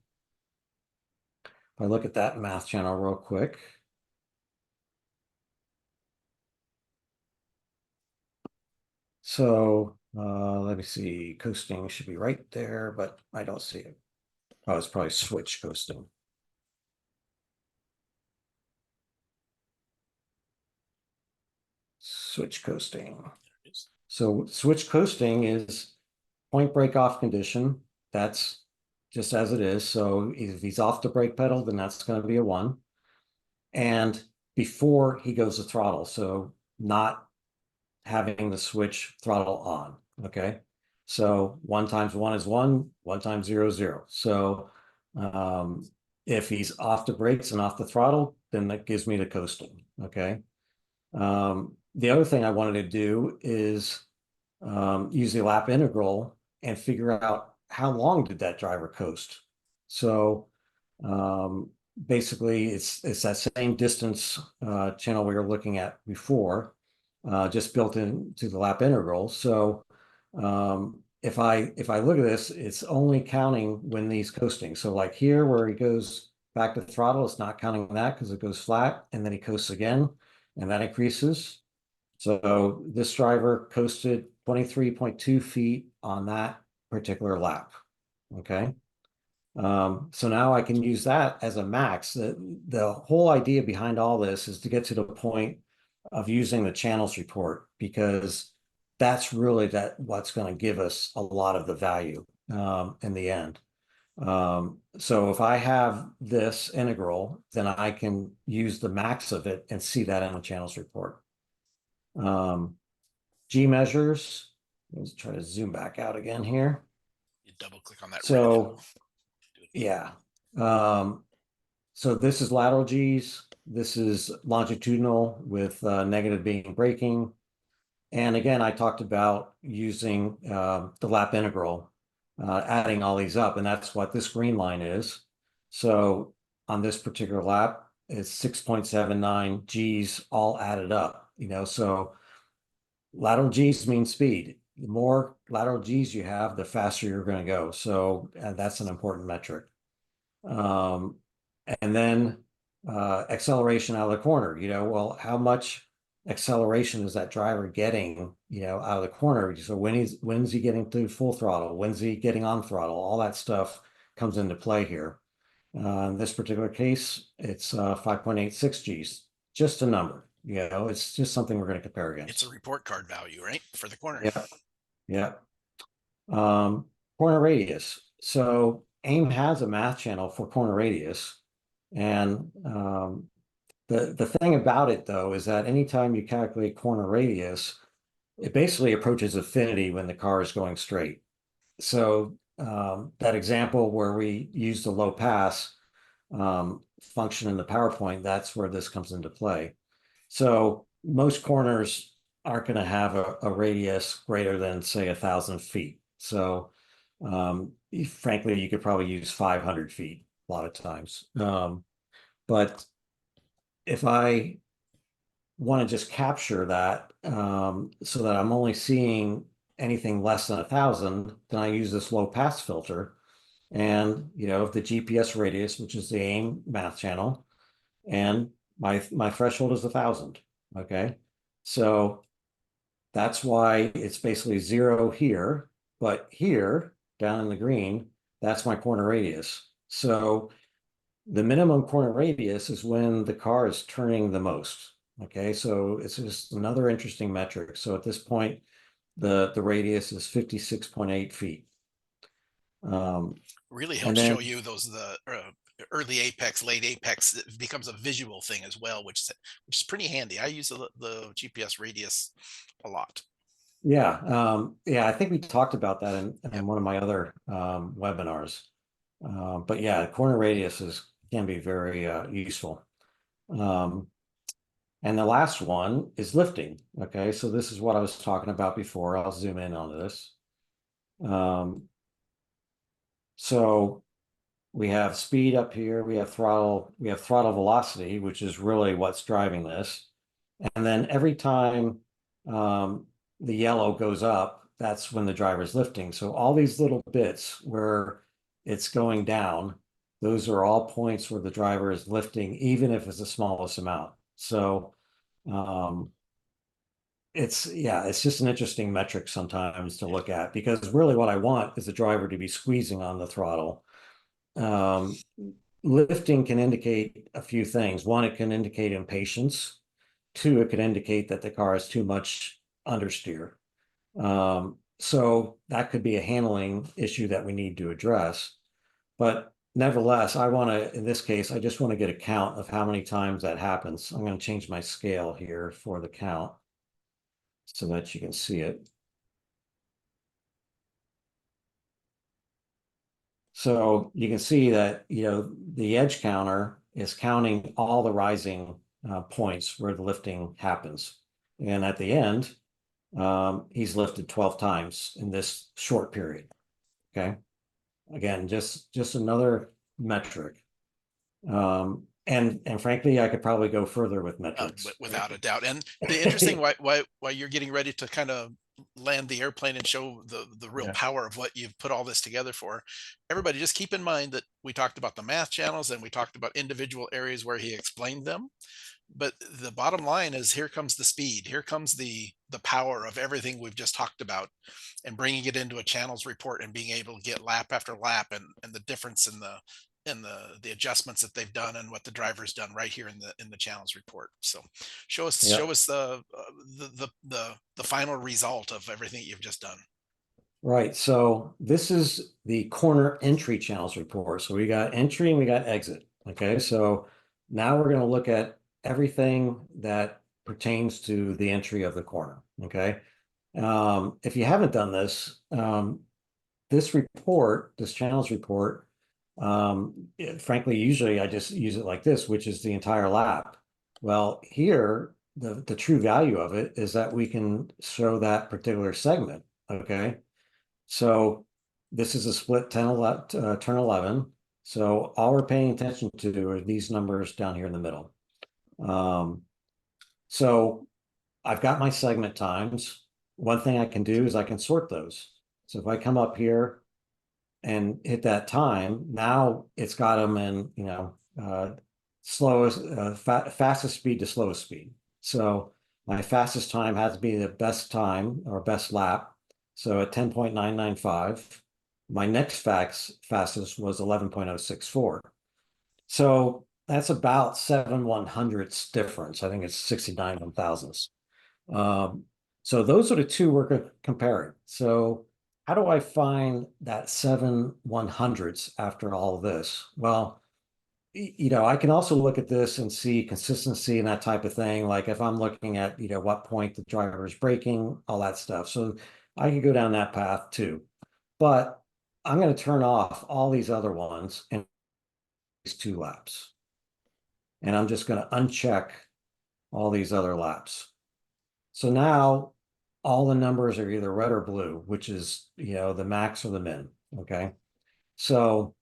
If I look at that math channel real quick. So let me see, coasting should be right there, but I don't see it. Oh, it's probably switch coasting. Switch coasting. So switch coasting is point break off condition. That's just as it is. So if he's off the brake pedal, then that's going to be a 1. And before he goes to throttle, so not having the switch throttle on. Okay. So 1 times 1 is 1, 1 times 0 is 0. So if he's off the brakes and off the throttle, then that gives me the coasting. Okay. The other thing I wanted to do is use the lap integral and figure out how long did that driver coast. So basically it's that same distance channel we were looking at before, just built into the lap integral. So if I look at this, it's only counting when he's coasting. So like here where he goes back to throttle, it's not counting that because it goes flat, and then he coasts again, and that increases. So this driver coasted 23.2 feet on that particular lap. Okay. So now I can use that as a max. The whole idea behind all this is to get to the point of using the channels report, because that's really what's going to give us a lot of the value in the end. So if I have this integral, then I can use the max of it and see that in the channels report. G measures. Let's try to zoom back out again here. You double click on that red. So yeah. So this is lateral G's. This is longitudinal with negative being braking. And again, I talked about using the lap integral, adding all these up, and that's what this green line is. So on this particular lap, it's 6.79 G's all added up, so lateral G's mean speed. The more lateral G's you have, the faster you're going to go. So that's an important metric. And then acceleration out of the corner, well, how much acceleration is that driver getting, out of the corner? So when's he getting to full throttle? When's he getting on throttle? All that stuff comes into play here. In this particular case, it's 5.86 G's, just a number. It's just something we're going to compare against. It's a report card value, right? For the corner. Yeah. Yeah. Corner radius. So AIM has a math channel for corner radius. And the thing about it, though, is that anytime you calculate corner radius, it basically approaches affinity when the car is going straight. So that example where we use the low pass function in the PowerPoint, that's where this comes into play. So most corners aren't going to have a radius greater than, say, 1,000 feet. So frankly, you could probably use 500 feet a lot of times. But if I want to just capture that so that I'm only seeing anything less than 1,000, then I use this low pass filter. And, the GPS radius, which is the AIM math channel, and my threshold is 1,000. Okay. So that's why it's basically 0 here, but here down in the green, that's my corner radius. So the minimum corner radius is when the car is turning the most. Okay, so it's just another interesting metric. So at this point, the radius is 56.8 feet. Really helps show you those early apex, late apex, it becomes a visual thing as well, which is pretty handy. I use the GPS radius a lot. Yeah, yeah, I think we talked about that Yep. in one of my other webinars. But yeah, corner radius can be very useful. Um, and the last one is lifting. Okay, so this is what I was talking about before. I'll zoom in on this. Um, so we have speed up here, we have throttle velocity, which is really what's driving this. And then every time the yellow goes up, that's when the driver's lifting. So all these little bits where it's going down, those are all points where the driver is lifting, even if it's the smallest amount. So um, it's just an interesting metric sometimes to look at, because really what I want is the driver to be squeezing on the throttle. Um, Lifting can indicate a few things. One, it can indicate impatience. Two, it could indicate that the car has too much understeer. So that could be a handling issue that we need to address. But nevertheless, in this case, I just want to get a count of how many times that happens. I'm going to change my scale here for the count so that you can see it. So you can see that, the edge counter is counting all the rising points where the lifting happens. And at the end, he's lifted 12 times in this short period. Okay. Again, just another metric. And frankly, I could probably go further with metrics. Without a doubt. And the interesting why you're getting ready to kind of land the airplane and show the real Yeah. power of what you've put all this together for. Everybody, just keep in mind that we talked about the math channels and we talked about individual areas where he explained them. But the bottom line is, here comes the speed, here comes the power of everything we've just talked about, and bringing it into a channels report and being able to get lap after lap, and the difference in the adjustments that they've done and what the driver's done right here in the channels report. So Yeah. show us the final result of everything you've just done. Right. So this is the corner entry channels report. So we got entry and we got exit. Okay. So now we're going to look at everything that pertains to the entry of the corner. Okay. If you haven't done this, this channels report, frankly, usually I just use it like this, which is the entire lap. Well, here, the true value of it is that we can show that particular segment. Okay. So this is a split 10 11, turn 11. So all we're paying attention to are these numbers down here in the middle. Um, so I've got my segment times. One thing I can do is I can sort those. So if I come up here and hit that time, now it's got them in, fastest speed to slowest speed. So my fastest time has to be the best time or best lap. So at 10.995, my next fastest was 11.064. So that's about 7/100ths difference. I think it's 69 1,000ths. Um, so those are the two we're comparing. So how do I find that 7/100ths after all of this? Well, I can also look at this and see consistency and that type of thing. Like if I'm looking at, what point the driver is braking, all that stuff. So I could go down that path too. But I'm going to turn off all these other ones in these 2 laps. And I'm just going to uncheck all these other laps. So now all the numbers are either red or blue, which is, the max or the min. Okay. So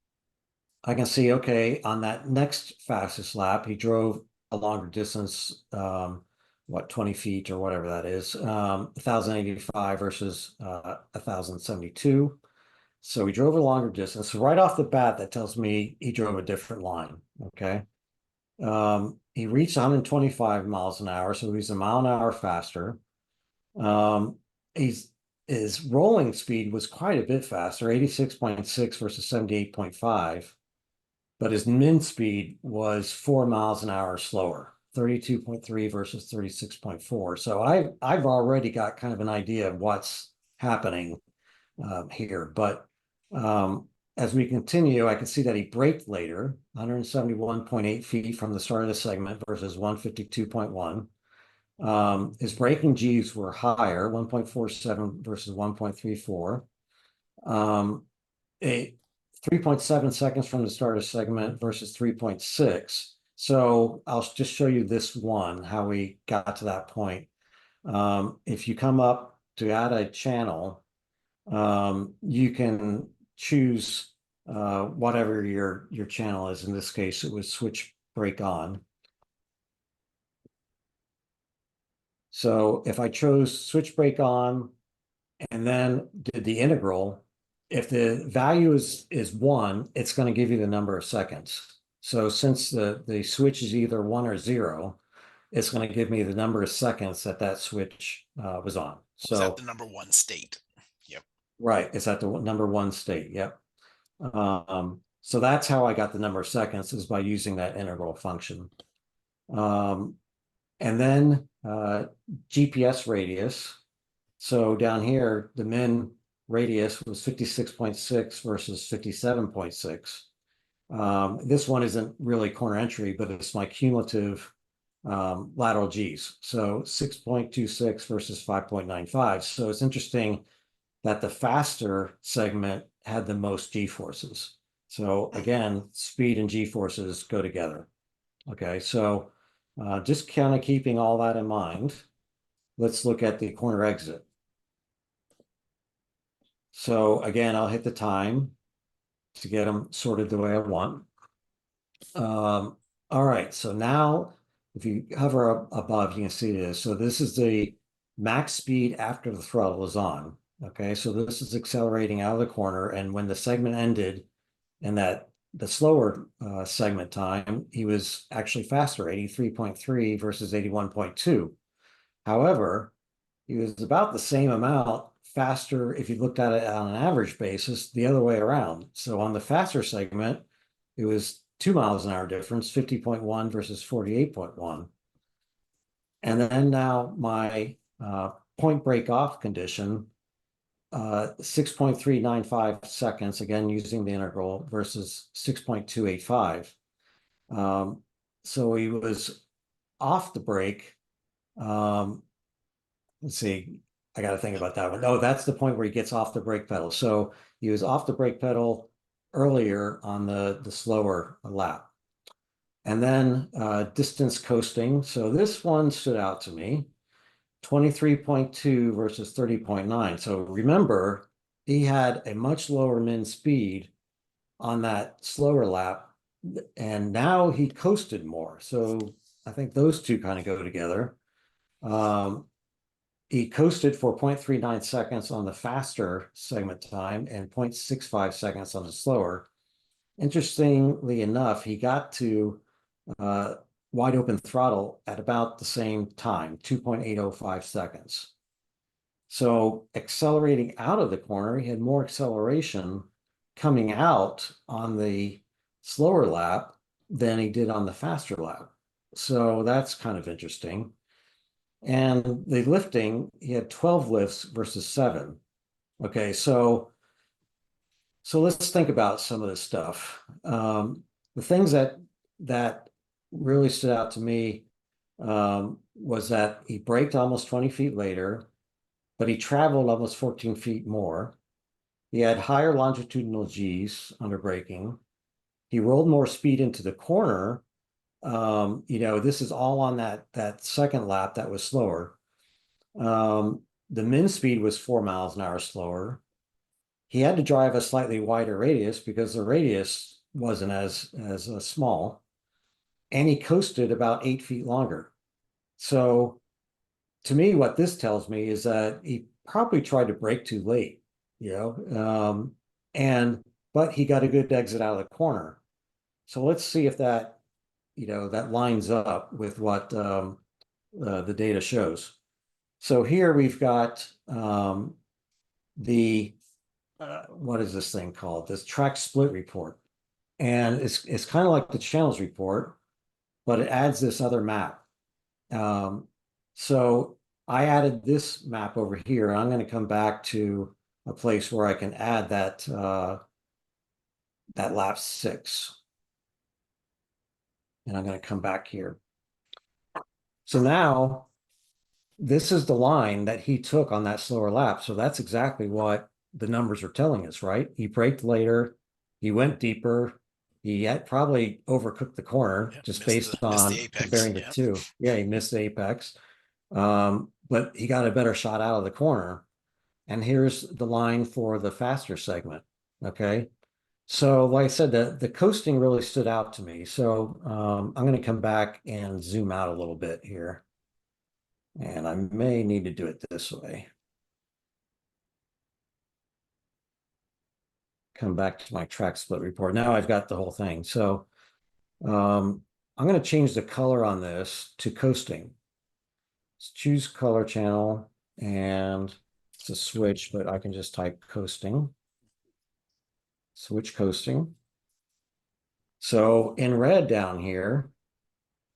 I can see, okay, on that next fastest lap, he drove a longer distance, 20 feet or whatever that is, 1,085 versus 1,072. So he drove a longer distance. So right off the bat, that tells me he drove a different line. Okay. He reached 125 miles an hour, so he's a mile an hour faster. Um, his rolling speed was quite a bit faster, 86.6 versus 78.5, but his min speed was 4 miles an hour slower, 32.3 versus 36.4. So I've already got kind of an idea of what's happening here, but as we continue, I can see that he braked later, 171.8 feet from the start of the segment versus 152.1. His braking Gs were higher, 1.47 versus 1.34. A 3.7 seconds from the start of segment versus 3.6. So I'll just show you this one, how we got to that point. If you come up to add a channel, you can choose whatever your channel is. In this case, it was switch brake on. So if I chose switch brake on and then did the integral, if the value is 1, it's going to give you the number of seconds. So since the switch is either 1 or 0, it's going to give me the number of seconds that switch was on. Was that So the number 1 state? Yep. right, it's at the number 1 state. Yep. So that's how I got the number of seconds, is by using that integral function. And then GPS radius. So down here, the min radius was 56.6 versus 57.6. This one isn't really corner entry, but it's my cumulative lateral Gs. So 6.26 versus 5.95. So it's interesting that the faster segment had the G G-forces. So again, speed and G-forces go together. Okay, so just kind of keeping all that in mind, let's look at the corner exit. So again, I'll hit the time to get them sorted the way I want. All right, so now if you hover above, you can see this. So this is the max speed after the throttle is on. Okay, so this is accelerating out of the corner, and when the segment ended and the slower segment time, he was actually faster, 83.3 versus 81.2. However, he was about the same amount faster if you looked at it on an average basis the other way around. So on the faster segment, it was 2 miles an hour difference, 50.1 versus 48.1. And then now my point break off condition, 6.395 seconds, again using the integral, versus 6.285. So he was off the brake. Let's see, I got to think about that one. Oh, that's the point where he gets off the brake pedal. So he was off the brake pedal earlier on the slower lap. And then distance coasting. So this one stood out to me, 23.2 versus 30.9. So remember, he had a much lower min speed on that slower lap, and now he coasted more. So I think those two kind of go together. He coasted for 0.39 seconds on the faster segment time and 0.65 seconds on the slower. Interestingly enough, he got to wide open throttle at about the same time, 2.805 seconds. So accelerating out of the corner, he had more acceleration coming out on the slower lap than he did on the faster lap. So that's kind of interesting. And the lifting, he had 12 lifts versus 7. Okay, so let's think about some of this stuff. The things that really stood out to me was that he braked almost 20 feet later, but he traveled almost 14 feet more. He had higher longitudinal Gs under braking. He rolled more speed into the corner. This is all on that second lap that was slower. The min speed was 4 miles an hour slower. He had to drive a slightly wider radius because the radius wasn't as small, and he coasted about 8 feet longer. So to me, what this tells me is that he probably tried to brake too late, but he got a good exit out of the corner. So let's see if that lines up with what the data shows. So here we've got the what is this thing called? This track split report. And it's kind of like the channels report, but it adds this other map. So I added this map over here. I'm going to come back to a place where I can add that that lap 6. And I'm going to come back here. So now this is the line that he took on that slower lap. So that's exactly what the numbers are telling us, right? He braked later, he went deeper, he had probably overcooked the corner Yeah, just based missed the on apex. comparing the Yeah. two. Yeah, he missed the apex, but he got a better shot out of the corner. And here's the line for the faster segment. Okay. So, like I said, the coasting really stood out to me. So, I'm going to come back and zoom out a little bit here. And I may need to do it this way. Come back to my track split report. Now I've got the whole thing. So, I'm going to change the color on this to coasting. Let's choose color channel, and it's a switch, but I can just type coasting. Switch coasting. So in red down here,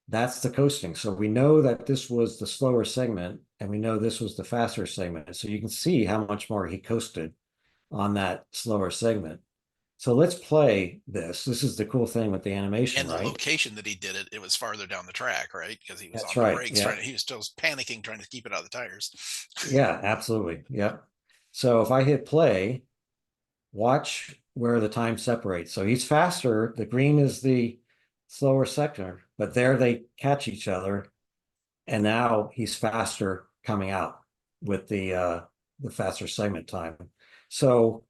that's the coasting. So we know that this was the slower segment, and we know this was the faster segment. So you can see how much more he coasted on that slower segment. So let's play this. This is the cool thing with the animation, And the right? location that he did it, it was farther down the track, right? Because he was That's on the right. brakes Yeah. he was still panicking, trying to keep it out of the tires. Yeah, absolutely. Yep. So if I hit play, watch where the time separates. So he's faster. The green is the slower sector, but there they catch each other. And now he's faster coming out with the faster segment time. So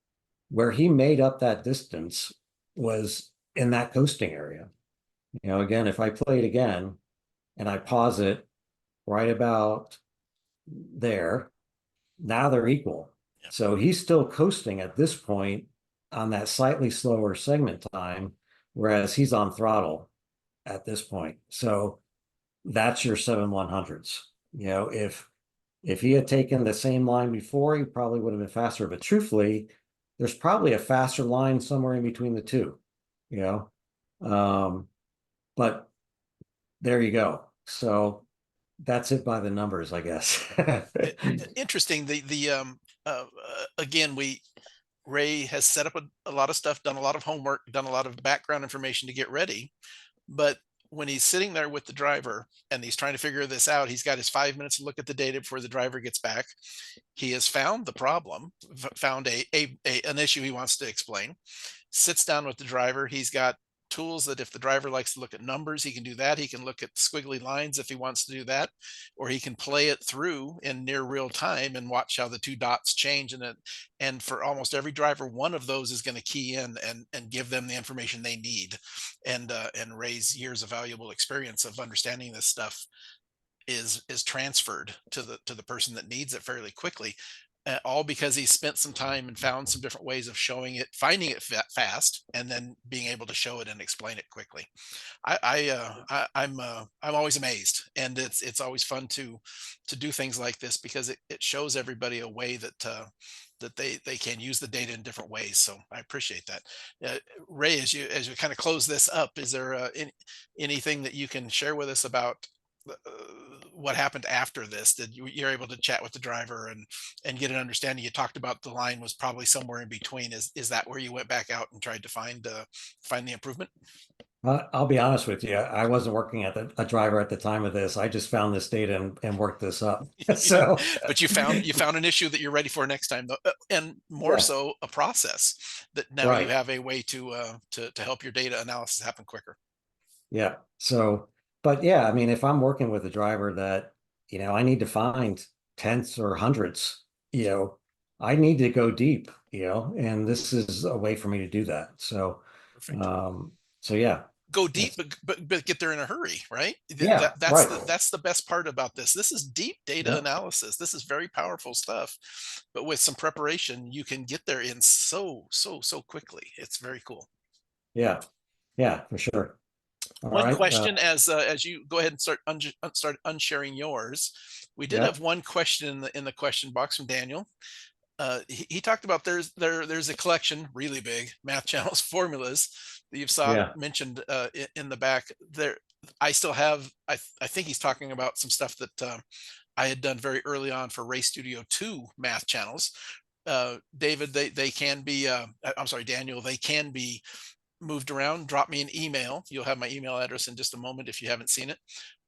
where he made up that distance was in that coasting area. Again, if I play it again and I pause it right about there, now they're equal. Yep. So he's still coasting at this point on that slightly slower segment time, whereas he's on throttle at this point. So that's your 7/100s. If he had taken the same line before, he probably would have been faster. But truthfully, there's probably a faster line somewhere in between the two, you know. But there you go. So that's it by the numbers, I guess. Interesting. Again, Ray has set up a lot of stuff, done a lot of homework, done a lot of background information to get ready. But when he's sitting there with the driver and he's trying to figure this out, he's got his 5 minutes to look at the data before the driver gets back. He has found the problem, found an issue he wants to explain, sits down with the driver. He's got tools that if the driver likes to look at numbers, he can do that. He can look at squiggly lines if he wants to do that, or he can play it through in near real time and watch how the two dots change. And for almost every driver, one of those is going to key in and give them the information they need. And Ray's years of valuable experience of understanding this stuff is transferred to the person that needs it fairly quickly, all because he spent some time and found some different ways of showing it, finding it fast, and then being able to show it and explain it quickly. I'm always amazed, and it's always fun to do things like this because it shows everybody a way that they can use the data in different ways. So I appreciate that. Ray, as you kind of close this up, is there anything that you can share with us about uh, what happened after this? Did you're able to chat with the driver and get an understanding? You talked about the line was probably somewhere in between. Is that where you went back out and tried to find the improvement? I'll be honest with you. I wasn't working at a driver at the time of this. I just found this data and worked this up. So, But you found an issue that you're ready for next time, though, and more yeah, so a process that now you right. have a way to help your data analysis happen quicker. Yeah. So, but yeah, I mean, if I'm working with a driver that, I need to find tenths or hundreds, I need to go deep, and this is a way for me to do that. So, Perfect. um, so yeah, Go deep, that's, but get there in a hurry, right? yeah, right. That's the best part about this. This is deep data Yeah. analysis. This is very powerful stuff, but with some preparation, you can get there in so quickly. It's very cool. Yeah. Yeah, for sure. All One right. question as you go ahead and start unsharing yours. We did Yeah. have one question in the question box from Daniel. He talked about there's a collection really big math channels formulas that you've saw Yeah. mentioned in the back there. I still have I think he's talking about some stuff that I had done very early on for Ray Studio 2 math channels. David, they can be, I'm sorry, Daniel, they can be moved around. Drop me an email. You'll have my email address in just a moment if you haven't seen it.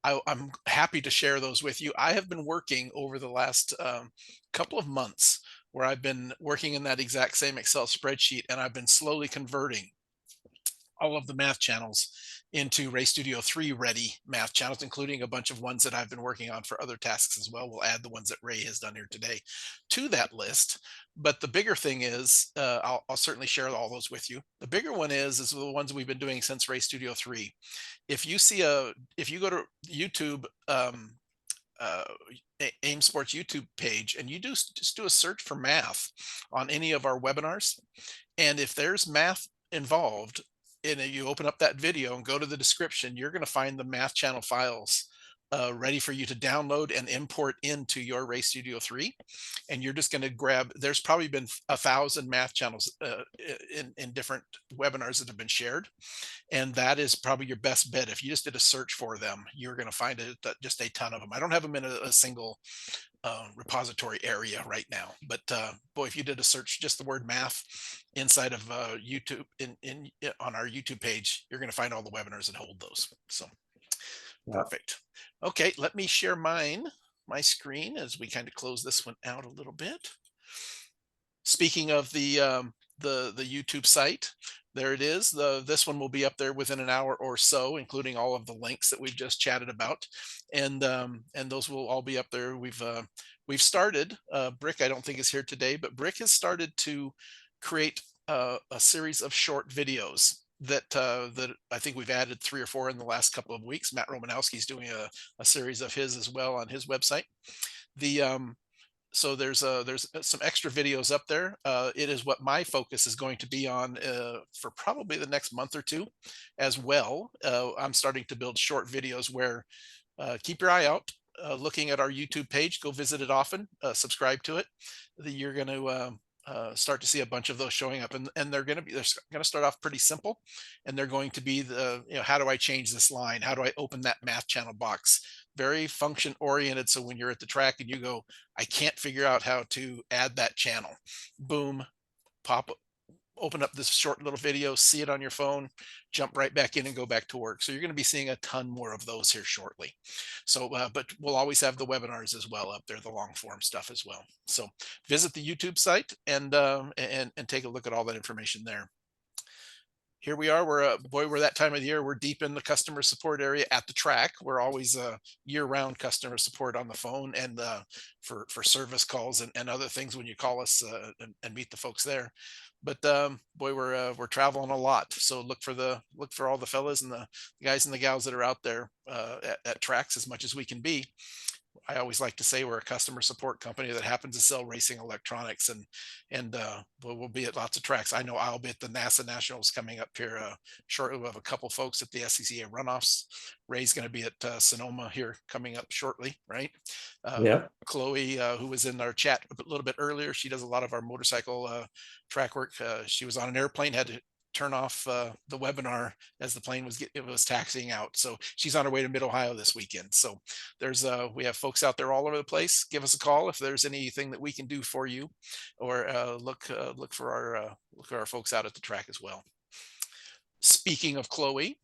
I'm happy to share those with you. I have been working over the last couple of months where I've been working in that exact same Excel spreadsheet, and I've been slowly converting all of the math channels into Ray Studio 3 ready math channels, including a bunch of ones that I've been working on for other tasks as well. We'll add the ones that Ray has done here today to that list. But the bigger thing is, I'll certainly share all those with you. The bigger one is the ones we've been doing since Ray Studio 3. If you go to YouTube, uh, AIM Sports YouTube page, and you just do a search for math on any of our webinars, and if there's math involved, and you open up that video and go to the description, you're going to find the math channel files ready for you to download and import into your Ray Studio 3. And you're just going to grab, there's probably been 1,000 math channels in different webinars that have been shared. And that is probably your best bet. If you just did a search for them, you're going to find just a ton of them. I don't have them in a single repository area right now, but boy, if you did a search, just the word math inside of YouTube on our YouTube page, you're going to find all the webinars that hold those. So Yeah. perfect. Okay, let me share my screen as we kind of close this one out a little bit. Speaking of the YouTube site, there it is. This one will be up there within an hour or so, including all of the links that we've just chatted about, and those will all be up there. We've started. Brick, I don't think is here today, but Brick has started to create a series of short videos that I think we've added 3 or 4 in the last couple of weeks. Matt Romanowski is doing a series of his as well on his website. The So there's some extra videos up there. It is what my focus is going to be on for probably the next month or two as well. I'm starting to build short videos where keep your eye out, looking at our YouTube page. Go visit it often, subscribe to it. You're going to start to see a bunch of those showing up, and they're going to start off pretty simple, and they're going to be how do I change this line? How do I open that math channel box? Very function oriented. So when you're at the track and you go, I can't figure out how to add that channel, boom, open up this short little video, see it on your phone, jump right back in and go back to work. So you're going to be seeing a ton more of those here shortly. So, but we'll always have the webinars as well up there, the long form stuff as well. So visit the YouTube site and take a look at all that information there. Here we are. We're that time of the year. We're deep in the customer support area at the track. We're always year-round customer support on the phone and for service calls and other things when you call us and meet the folks there. But boy, we're traveling a lot. So look for all the fellas and the guys and the gals that are out there at tracks as much as we can be. I always like to say we're a customer support company that happens to sell racing electronics, and we'll be at lots of tracks. I know I'll be at the NASA Nationals coming up here shortly. We'll have a couple folks at the SCCA runoffs. Ray's going to be at Sonoma here coming up shortly, right? Yeah. Chloe, who was in our chat a little bit earlier, she does a lot of our motorcycle track work. She was on an airplane, had to turn off the webinar as the plane was taxiing out. So she's on her way to Mid Ohio this weekend. So we have folks out there all over the place. Give us a call if there's anything that we can do for you, or look for our folks out at the track as well. Speaking of Chloe,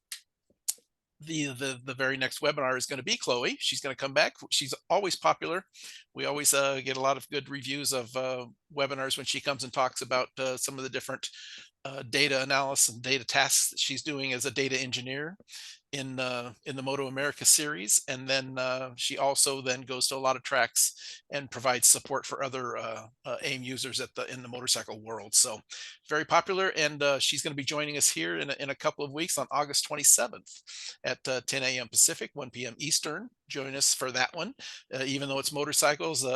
the very next webinar is going to be Chloe. She's going to come back. She's always popular. We always get a lot of good reviews of webinars when she comes and talks about some of the different data analysis and data tasks that she's doing as a data engineer in the Moto America series. And then she also then goes to a lot of tracks and provides support for other AIM users in the motorcycle world. So very popular, and she's going to be joining us here in a couple of weeks on August 27th at 10 a.m. Pacific, 1 p.m. Eastern. Join us for that one. Even though it's motorcycles,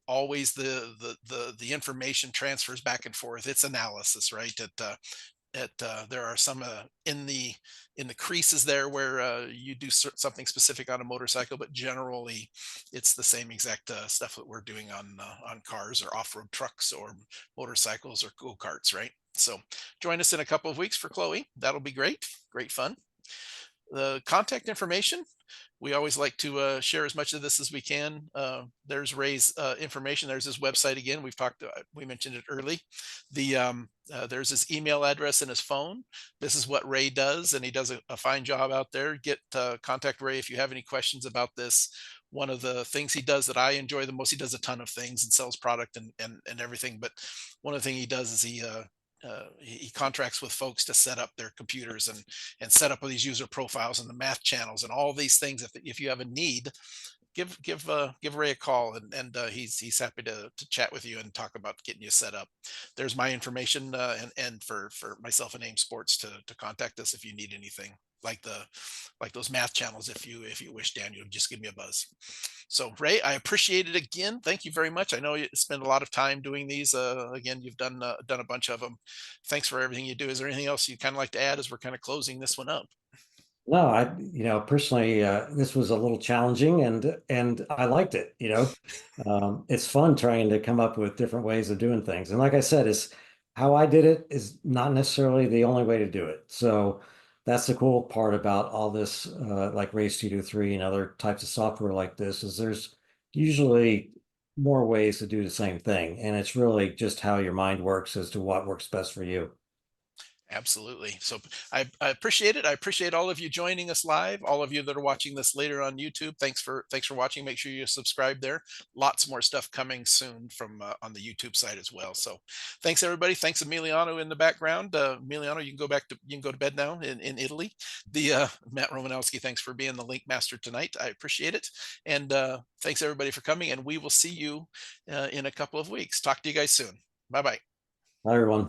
always the information transfers back and forth. It's analysis, right? There are some in the creases there where you do something specific on a motorcycle, but generally it's the same exact stuff that we're doing on cars or off-road trucks or motorcycles or go-karts, right? So join us in a couple of weeks for Chloe. That'll be great fun. the contact information, we always like to share as much of this as we can. There's Ray's information. There's his website again. We mentioned it early. There's his email address and his phone. This is what Ray does, and he does a fine job out there. Contact Ray if you have any questions about this. One of the things he does that I enjoy the most, he does a ton of things and sells product and everything. But one of the things he does is he contracts with folks to set up their computers and set up these user profiles and the math channels and all these things. If you have a need, give Ray a call, and he's happy to chat with you and talk about getting you set up. There's my information, and for myself and AIM Sports to contact us if you need anything like those math channels. If you wish, Daniel, just give me a buzz. So Ray, I appreciate it again. Thank you very much. I know you spend a lot of time doing these. Again, you've done a bunch of them. Thanks for everything you do. Is there anything else you kind of like to add as we're kind of closing this one up? No, personally, this was a little challenging and I liked it, it's fun trying to come up with different ways of doing things. And like I said, is how I did it is not necessarily the only way to do it. So that's the cool part about all this, like Race 223 and other types of software like this, is there's usually more ways to do the same thing. And it's really just how your mind works as to what works best for you. Absolutely. So I appreciate it. I appreciate all of you joining us live. All of you that are watching this later on YouTube. Thanks for watching. Make sure you subscribe there. Lots more stuff coming soon from on the YouTube side as well. So thanks everybody. Thanks Emiliano in the background. Emiliano, you can go to bed now in Italy. The Matt Romanowski, thanks for being the link master tonight. I appreciate it. And thanks everybody for coming. And we will see you in a couple of weeks. Talk to you guys soon. Bye bye. Hi, everyone.